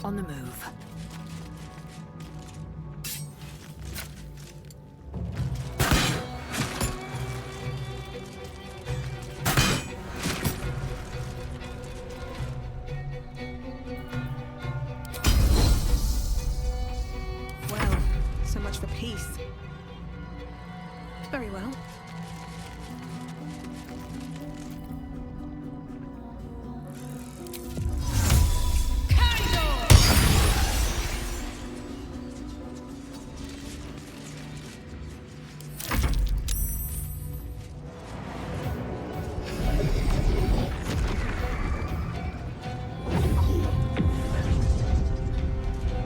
On the move. Very well.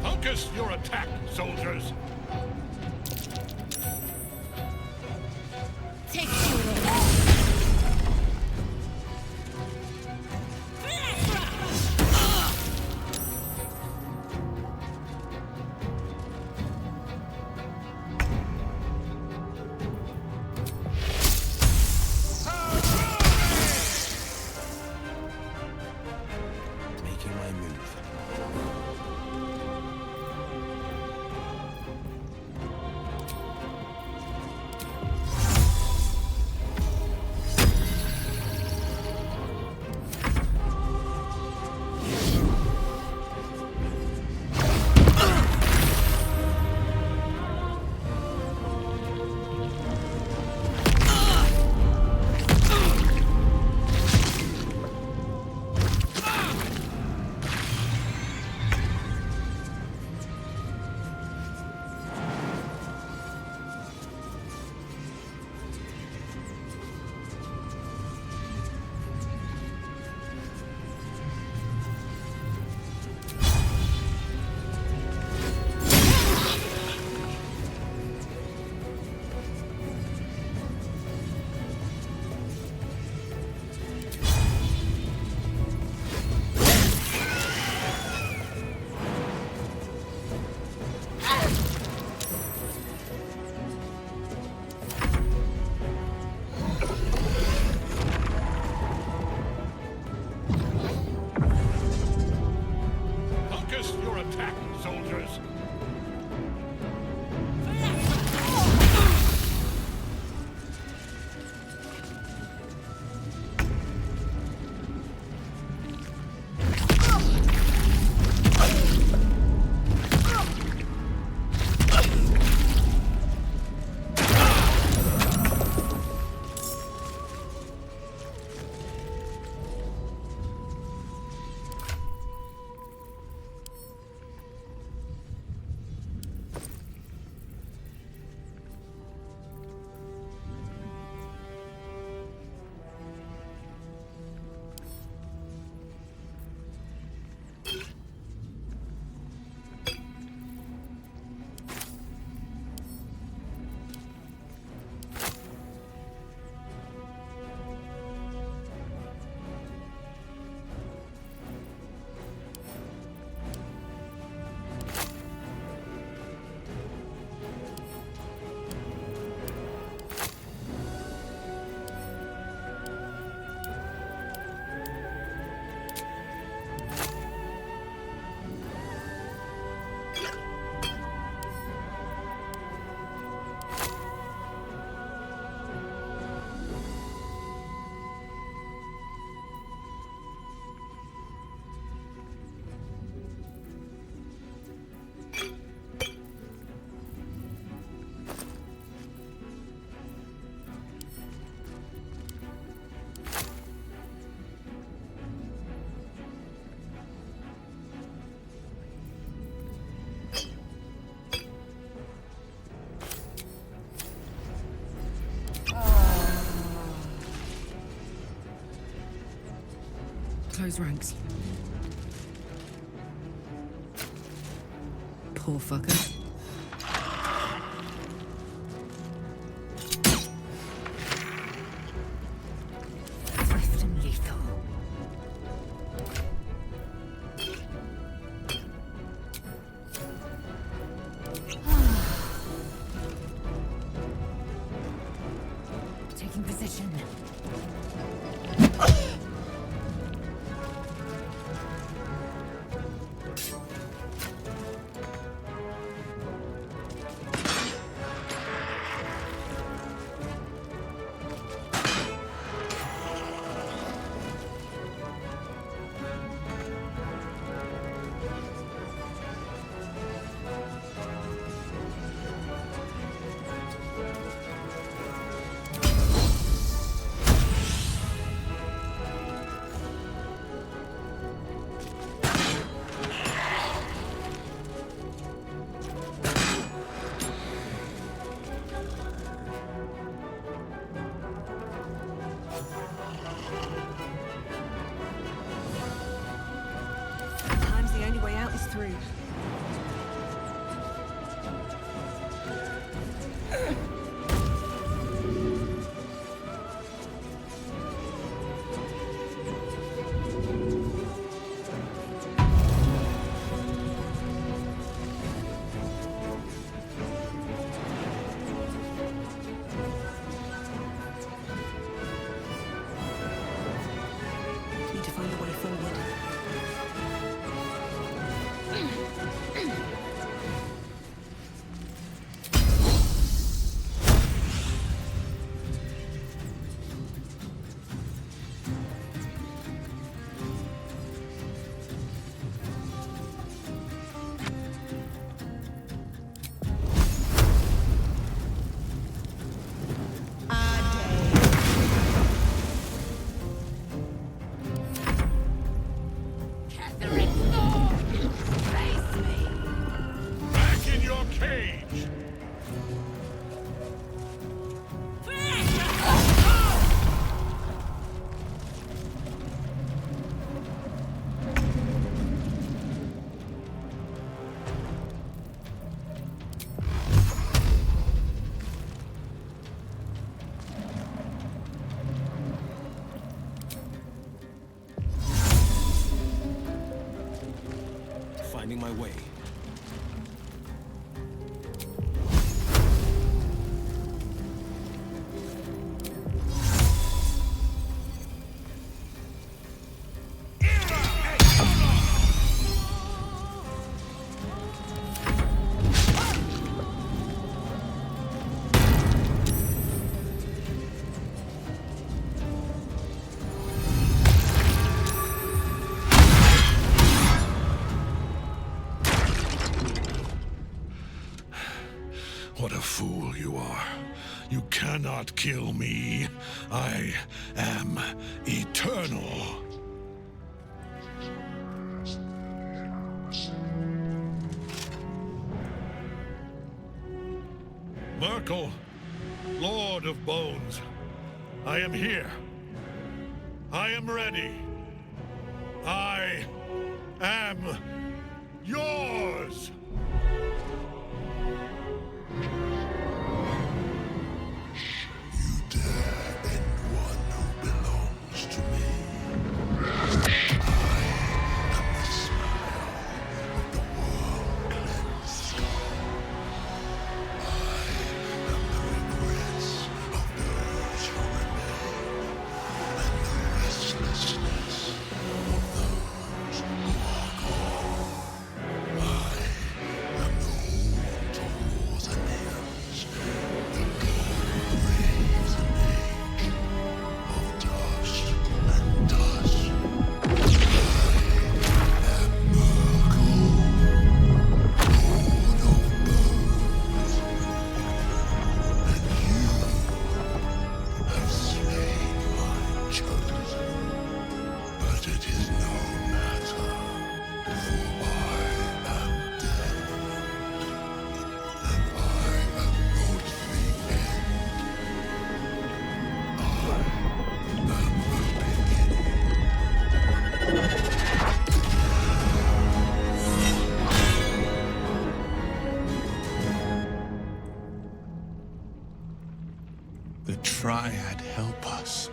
Focus your attack, soldiers! Focus your attack, soldiers. Close ranks. Poor fucker. Swift and lethal. Taking position. Through. Need to find a way forward. Back in your cage! Finding my way. fool you are. You cannot kill me. I am eternal. Merkel, Lord of Bones, I am here. I am ready. I am yours! You dare end one who belongs to me. I am the smile of the world cleansed. I am the regrets of those who remain, and the restlessness of those who are gone. I am the haunt of wars and hills, the god rays an age of dust and dust. I am Merkel, Lord of Bones, and you have slain my chosen. But it is no matter, for I am dead, and I am not the end. I am the beginning. The Triad help us.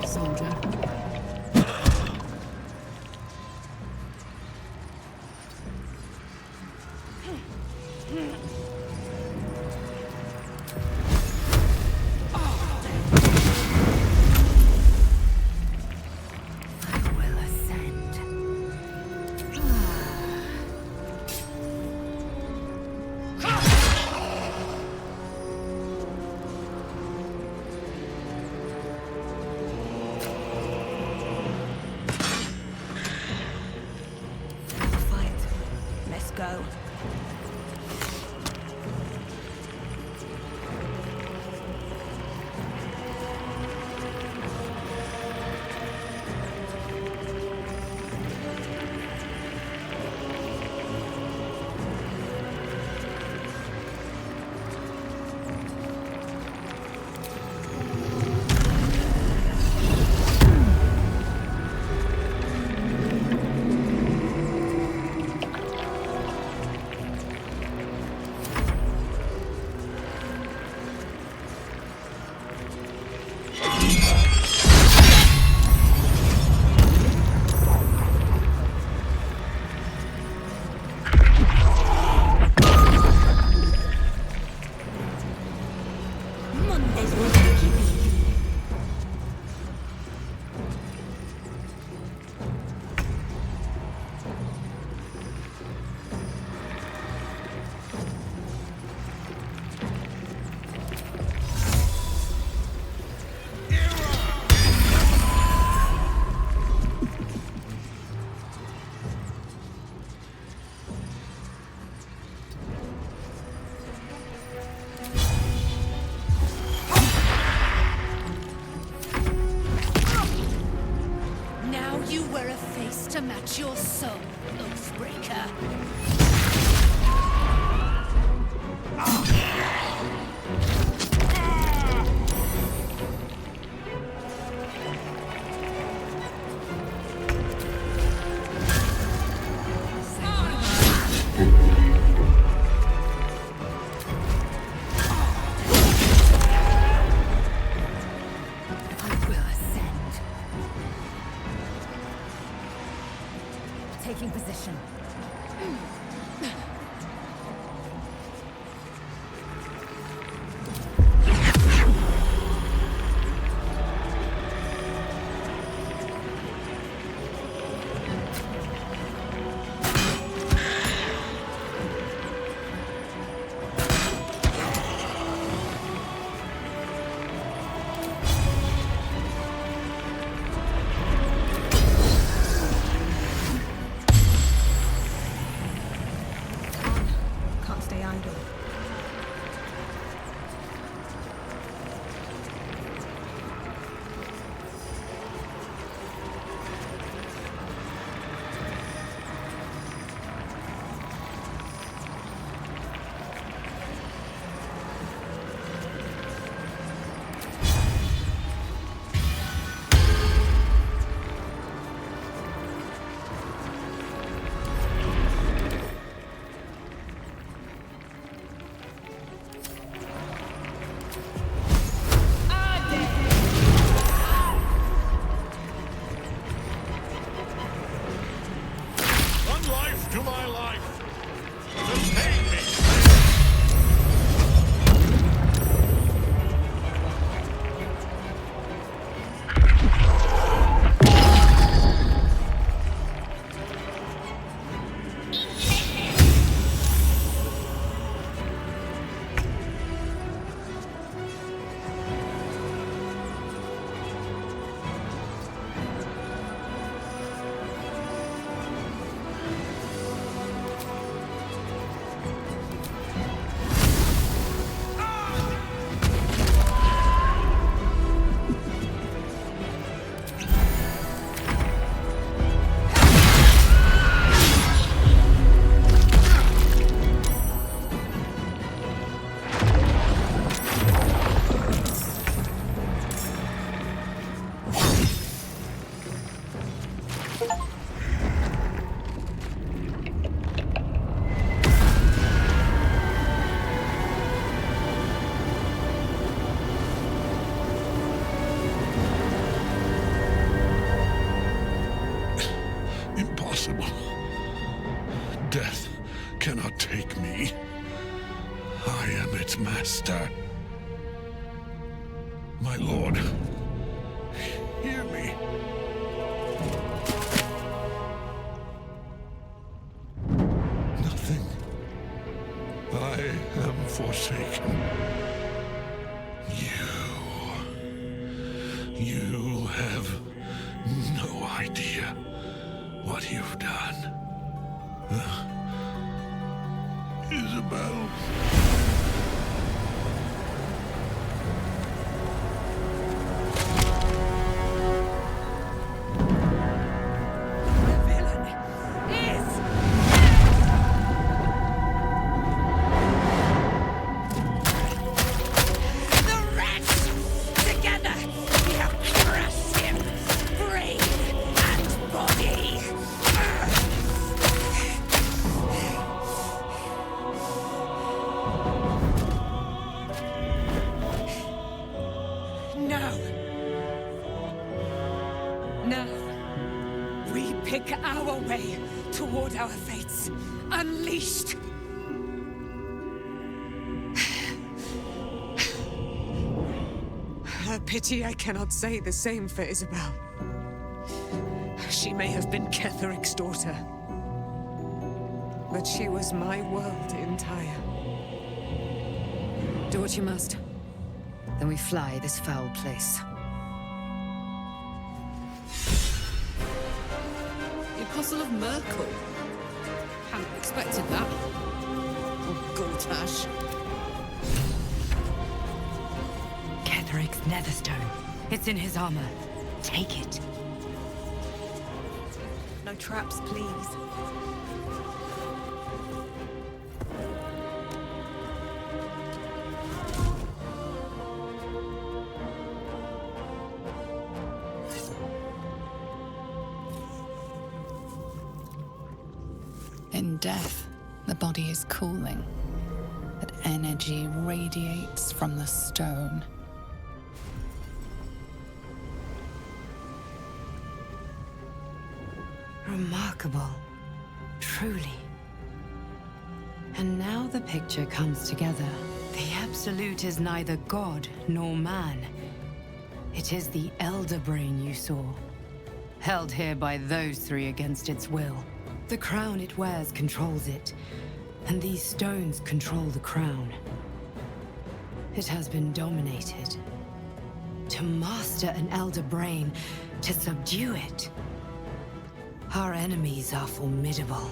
Soldier. I will ascend. Fight. Let's go. Now you wear a face to match your soul, Oathbreaker. destruction. Can't stay idle. One life to my life. Sustain me. Impossible. Death cannot take me. I am its master. My lord, hear me. Nothing. I am forsaken. You have no idea what you've done. Isabel. Our way toward our fates. Unleashed. A pity I cannot say the same for Isabel. She may have been Ketheric's daughter, but she was my world entire. Do what you must. Then we fly this foul place. Apostle of Merkel. Hadn't expected that. Oh, Gultash. Ketheric's netherstone. It's in his armor. Take it. No traps, please. In death, the body is cooling, but energy radiates from the stone. Remarkable. Truly. And now the picture comes together. The Absolute is neither god nor man. It is the Elder Brain you saw, held here by those three against its will. The crown it wears controls it, and these stones control the crown. It has been dominated. To master an Elder Brain, to subdue it. Our enemies are formidable.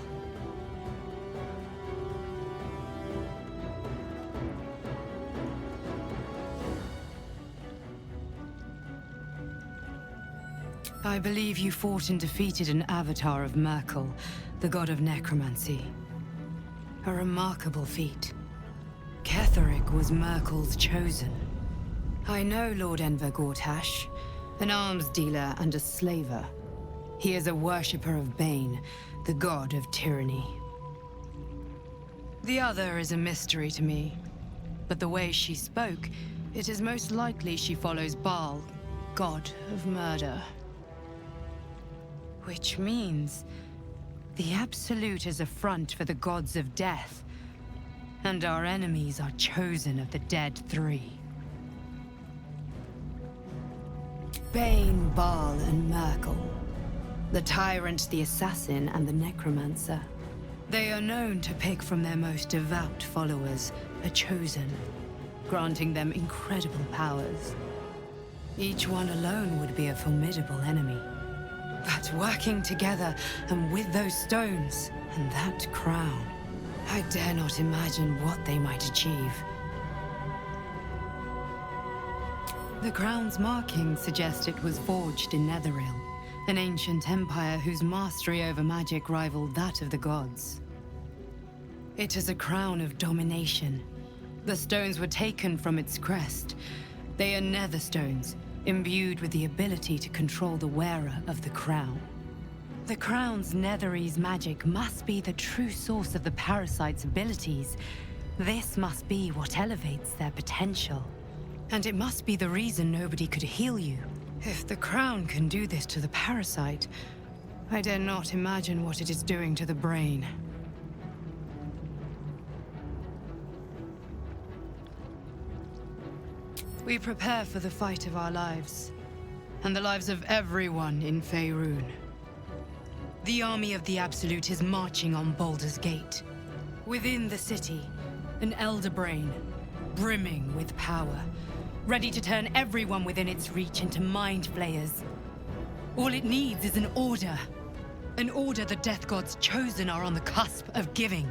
I believe you fought and defeated an avatar of Merkel, the god of necromancy. A remarkable feat. Ketheric was Merkel's chosen. I know Lord Enver Gortash, an arms dealer and a slaver. He is a worshipper of Bane, the god of tyranny. The other is a mystery to me, but the way she spoke, it is most likely she follows Baal, god of murder. Which means the Absolute is a front for the gods of death, and our enemies are chosen of the dead three. Bane, Baal, and Merkel. The tyrant, the assassin, and the necromancer. They are known to pick from their most devout followers a chosen, granting them incredible powers. Each one alone would be a formidable enemy. But working together, and with those stones, and that crown, I dare not imagine what they might achieve. The crown's markings suggest it was forged in Netheril, an ancient empire whose mastery over magic rivaled that of the gods. It is a crown of domination. The stones were taken from its crest. They are nether stones, imbued with the ability to control the wearer of the crown. The crown's Netherese magic must be the true source of the parasite's abilities. This must be what elevates their potential. And it must be the reason nobody could heal you. If the crown can do this to the parasite, I dare not imagine what it is doing to the brain. We prepare for the fight of our lives, and the lives of everyone in Faerun. The army of the Absolute is marching on Baldur's Gate. Within the city, an Elder Brain, brimming with power, ready to turn everyone within its reach into mind flayers. All it needs is an order the Death Gods chosen are on the cusp of giving.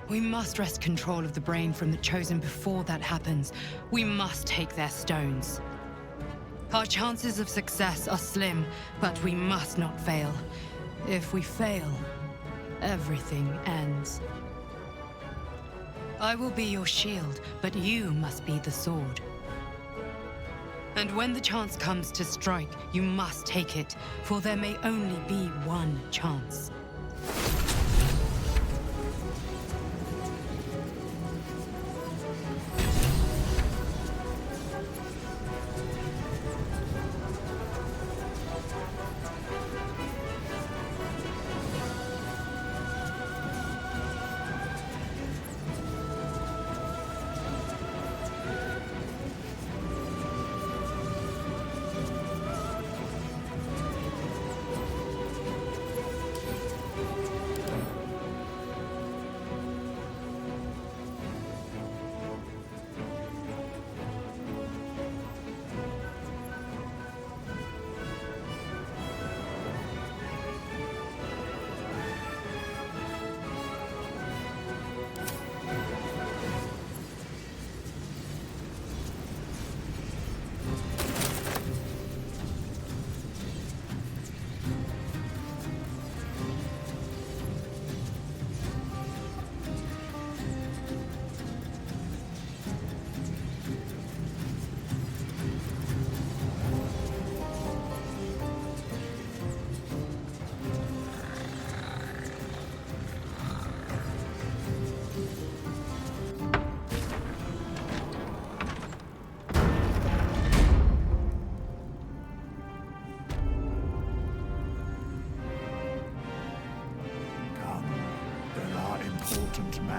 We must wrest control of the brain from the chosen before that happens. We must take their stones. Our chances of success are slim, but we must not fail. If we fail, everything ends. I will be your shield, but you must be the sword. And when the chance comes to strike, you must take it, for there may only be one chance.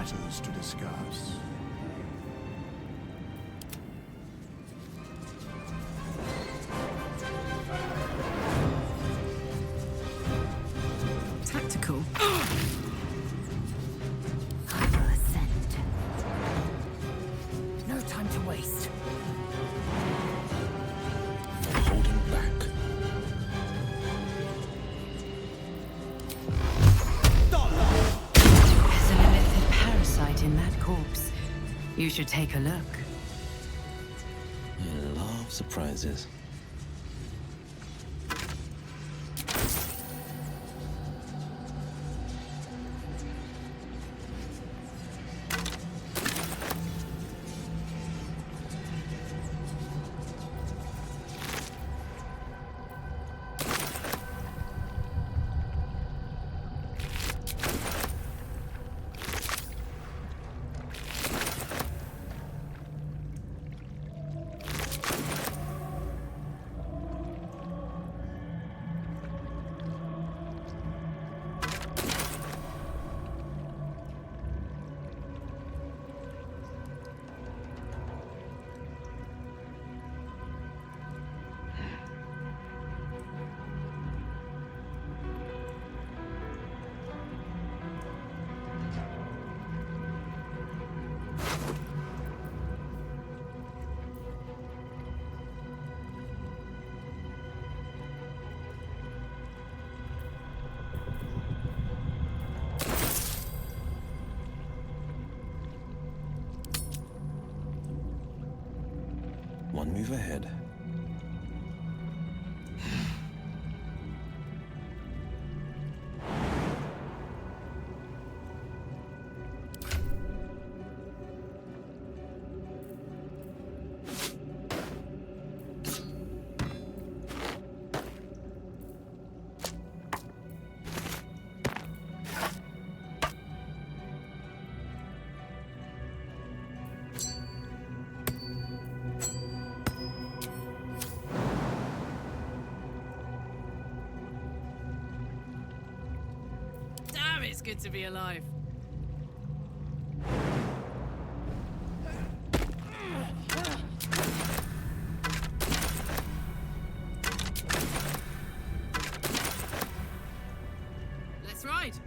matters to discuss. Tactical. I will ascend. No time to waste. Holding back. There's an illicit parasite in that corpse. You should take a look. I love surprises. One move ahead. It's good to be alive. Let's ride.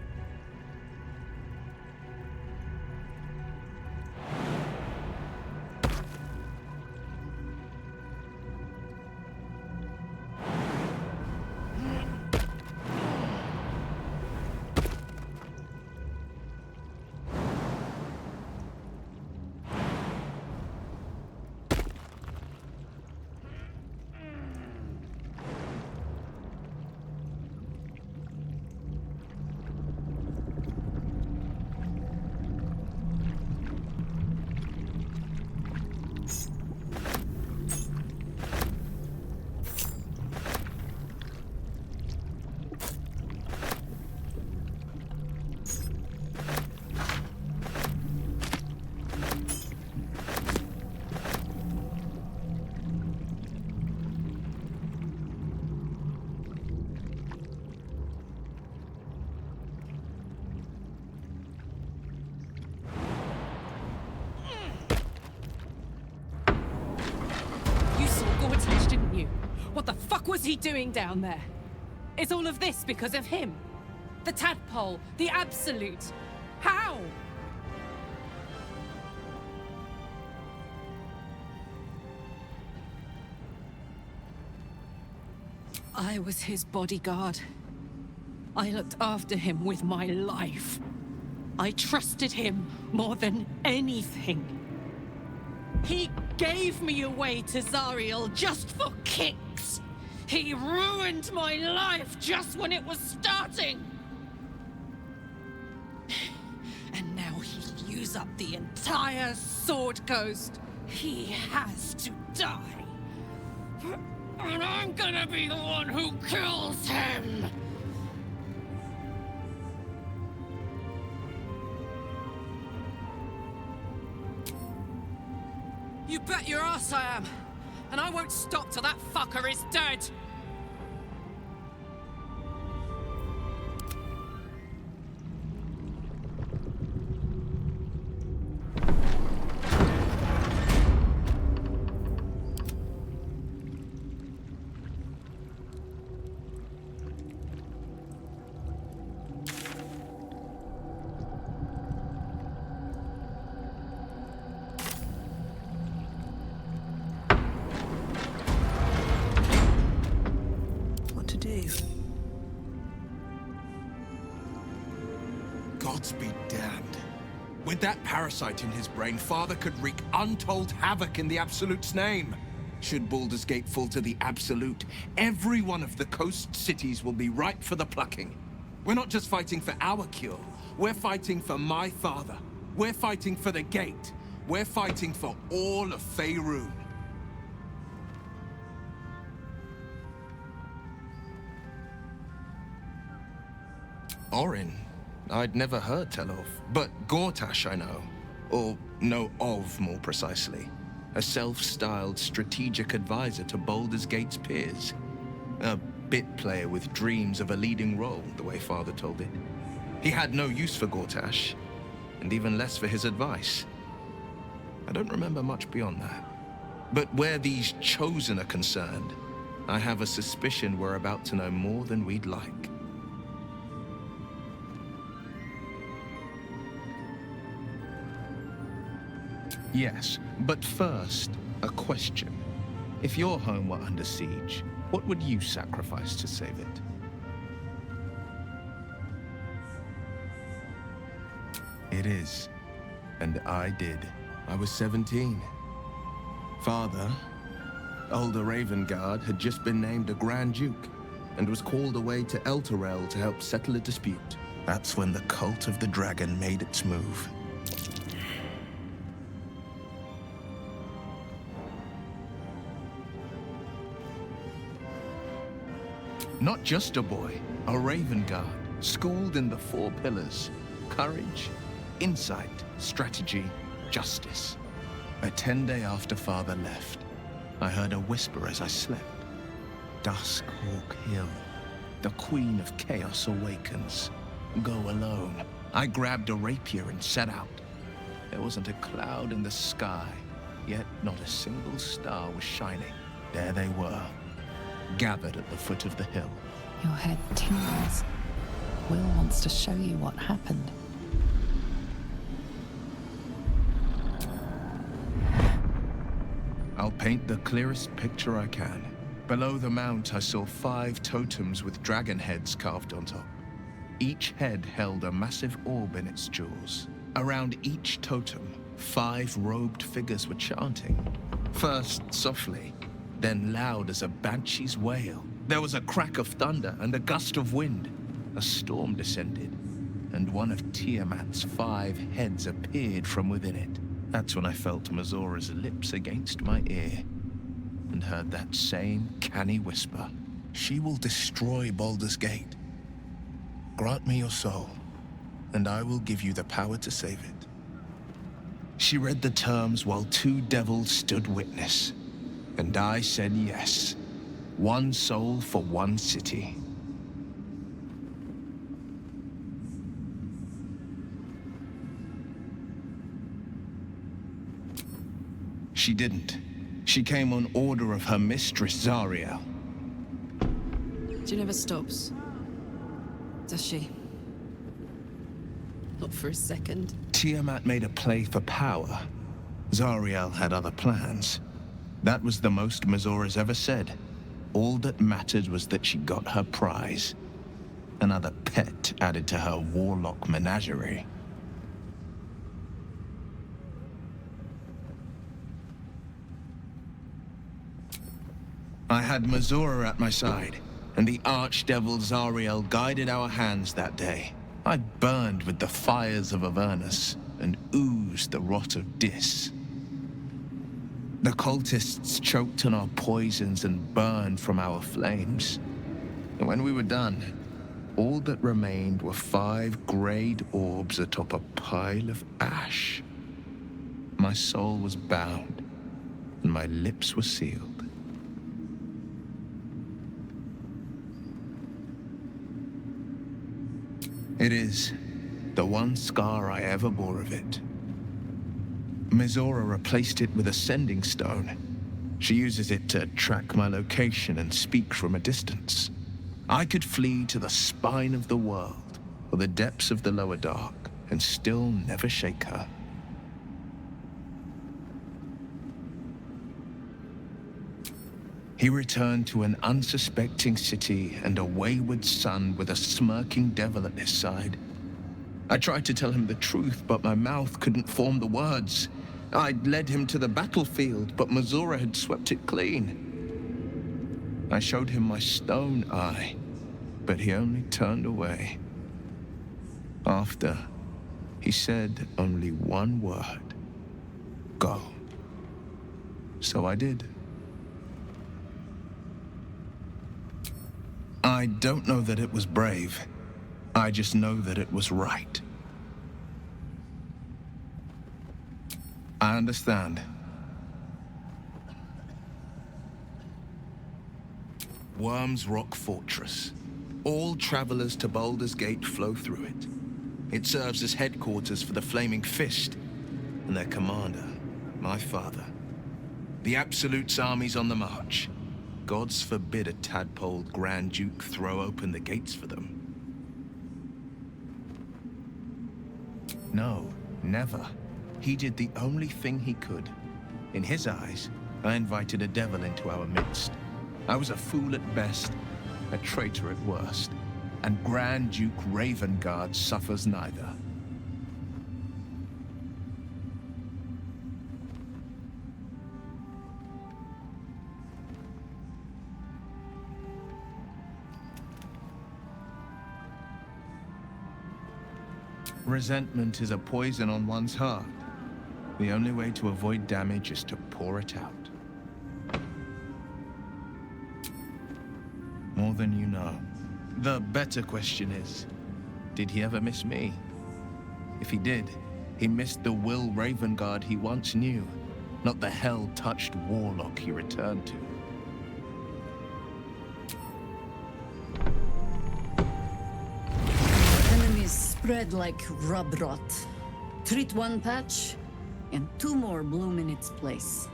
What the fuck was he doing down there? Is all of this because of him? The tadpole, the absolute. How? I was his bodyguard. I looked after him with my life. I trusted him more than anything. He gave me away to Zariel just for kicks. He ruined my life just when it was starting. And now he'll use up the entire Sword Coast. He has to die. And I'm gonna be the one who kills him. You bet your ass I am. And I won't stop till that fucker is dead. With that parasite in his brain, Father could wreak untold havoc in the Absolute's name. Should Baldur's Gate fall to the Absolute, every one of the coast cities will be ripe for the plucking. We're not just fighting for our cure. We're fighting for my father. We're fighting for the Gate. We're fighting for all of Faerun. Orin, I'd never heard tell of, but Gortash I know. Or know of, more precisely. A self-styled strategic advisor to Baldur's Gate's peers. A bit player with dreams of a leading role, the way Father told it. He had no use for Gortash, and even less for his advice. I don't remember much beyond that. But where these Chosen are concerned, I have a suspicion we're about to know more than we'd like. Yes, but first, a question. If your home were under siege, what would you sacrifice to save it? It is. And I did. I was 17. Father, older Ravengard, had just been named a Grand Duke and was called away to Elturel to help settle a dispute. That's when the cult of the dragon made its move. Not just a boy, a Ravengard, schooled in the 4 pillars: courage, insight, strategy, justice. A 10-day after Father left, I heard a whisper as I slept. Duskhawk Hill. The Queen of Chaos awakens. Go alone. I grabbed a rapier and set out. There wasn't a cloud in the sky, yet not a single star was shining. There they were, gathered at the foot of the hill. Your head tingles. Will wants to show you what happened. I'll paint the clearest picture I can. Below the mount, I saw 5 totems with dragon heads carved on top. Each head held a massive orb in its jaws. Around each totem, 5 robed figures were chanting. First softly, then loud as a banshee's wail. There was a crack of thunder and a gust of wind. A storm descended, and one of Tiamat's 5 heads appeared from within it. That's when I felt Mazora's lips against my ear, and heard that same canny whisper. She will destroy Baldur's Gate. Grant me your soul, and I will give you the power to save it. She read the terms while 2 devils stood witness, and I said yes. 1 soul for 1 city. She didn't. She came on order of her mistress, Zariel. She never stops, does she? Not for a second. Tiamat made a play for power. Zariel had other plans. That was the most Mazora's ever said. All that mattered was that she got her prize. Another pet added to her warlock menagerie. I had Mazora at my side, and the archdevil Zariel guided our hands that day. I burned with the fires of Avernus, and oozed the rot of Dis. The cultists choked on our poisons and burned from our flames. And when we were done, all that remained were 5 grayed orbs atop a pile of ash. My soul was bound, and my lips were sealed. It is the one scar I ever bore of it. Mizora replaced it with a sending stone. She uses it to track my location and speak from a distance. I could flee to the spine of the world, or the depths of the lower dark, and still never shake her. He returned to an unsuspecting city and a wayward son with a smirking devil at his side. I tried to tell him the truth, but my mouth couldn't form the words. I'd led him to the battlefield, but Mazora had swept it clean. I showed him my stone eye, but he only turned away. After, he said only one word. Go. So I did. I don't know that it was brave. I just know that it was right. I understand. Worm's Rock Fortress. All travelers to Baldur's Gate flow through it. It serves as headquarters for the Flaming Fist and their commander, my father. The Absolute's army's on the march. Gods forbid a tadpole Grand Duke throw open the gates for them. No, never. He did the only thing he could. In his eyes, I invited a devil into our midst. I was a fool at best, a traitor at worst, and Grand Duke Ravengard suffers neither. Resentment is a poison on one's heart. The only way to avoid damage is to pour it out. More than you know. The better question is, did he ever miss me? If he did, he missed the Will Ravengard he once knew, not the hell-touched warlock he returned to. Enemies spread like rub rot. Treat one patch, and two more bloom in its place.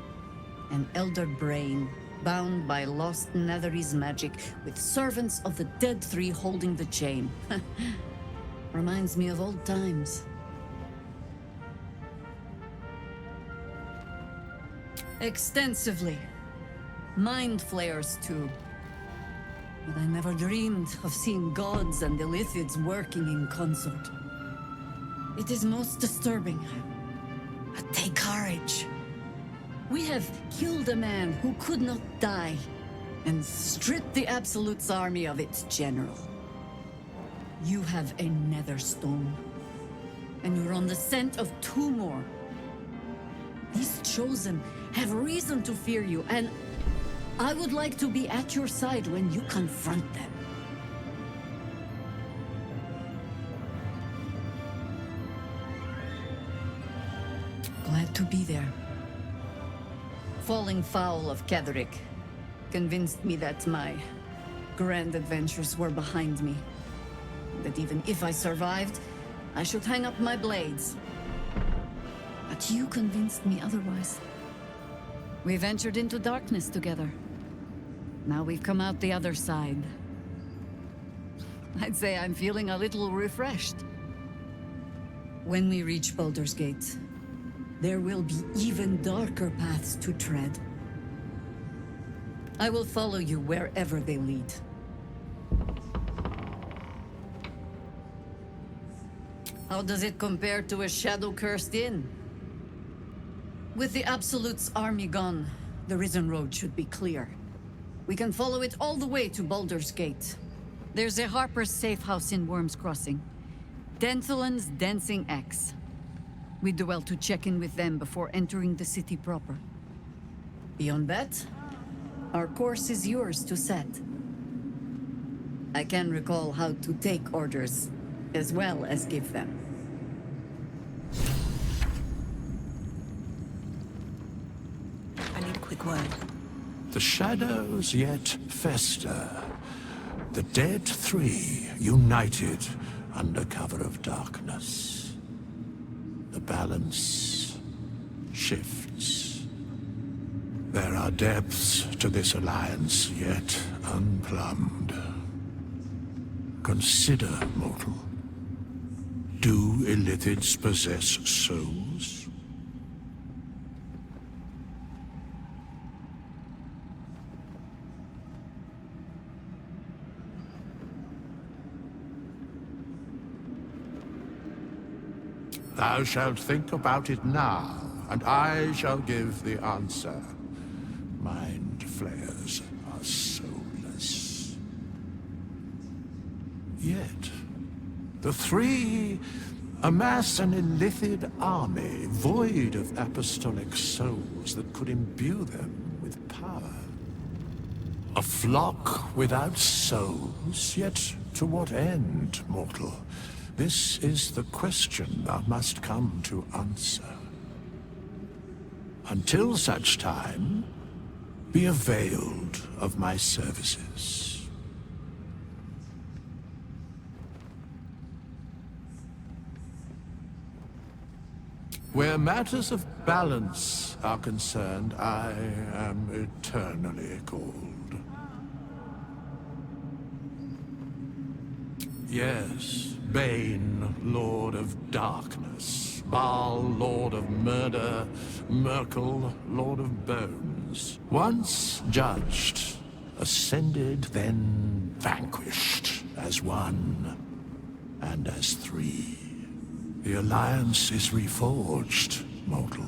An elder brain, bound by lost Netherese magic, with servants of the Dead Three holding the chain. Reminds me of old times. Extensively. Mind flayers, too. But I never dreamed of seeing gods and Illithids working in consort. It is most disturbing. But take courage. We have killed a man who could not die, and stripped the Absolute's army of its general. You have a nether stone, and you're on the scent of two more. These Chosen have reason to fear you, and I would like to be at your side when you confront them. Glad to be there. Falling foul of Ketheric convinced me that my grand adventures were behind me. That even if I survived, I should hang up my blades. But you convinced me otherwise. We ventured into darkness together. Now we've come out the other side. I'd say I'm feeling a little refreshed. When we reach Baldur's Gate, there will be even darker paths to tread. I will follow you wherever they lead. How does it compare to a shadow-cursed inn? With the Absolute's army gone, the Risen Road should be clear. We can follow it all the way to Baldur's Gate. There's a Harper's safe house in Worm's Crossing. Denthelin's Dancing Axe. We do well to check in with them before entering the city proper. Beyond that, our course is yours to set. I can recall how to take orders, as well as give them. I need a quick word. The shadows yet fester. The Dead Three united under cover of darkness. The balance shifts. There are depths to this alliance yet unplumbed. Consider, mortal. Do Illithids possess souls? Thou shalt think about it now, and I shall give the answer. Mind flayers are soulless. Yet, the three amass an illithid army void of apostolic souls that could imbue them with power. A flock without souls, yet to what end, mortal? This is the question thou must come to answer. Until such time, be availed of my services. Where matters of balance are concerned, I am eternally cold. Yes, Bane, Lord of Darkness, Baal, Lord of Murder, Merkel, Lord of Bones. Once judged, ascended, then vanquished, as one, and as three. The Alliance is reforged, mortal.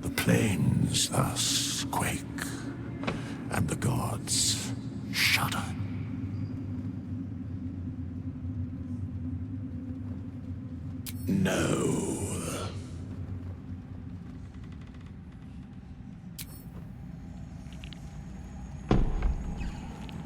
The plains thus quake, and the gods shudder. Know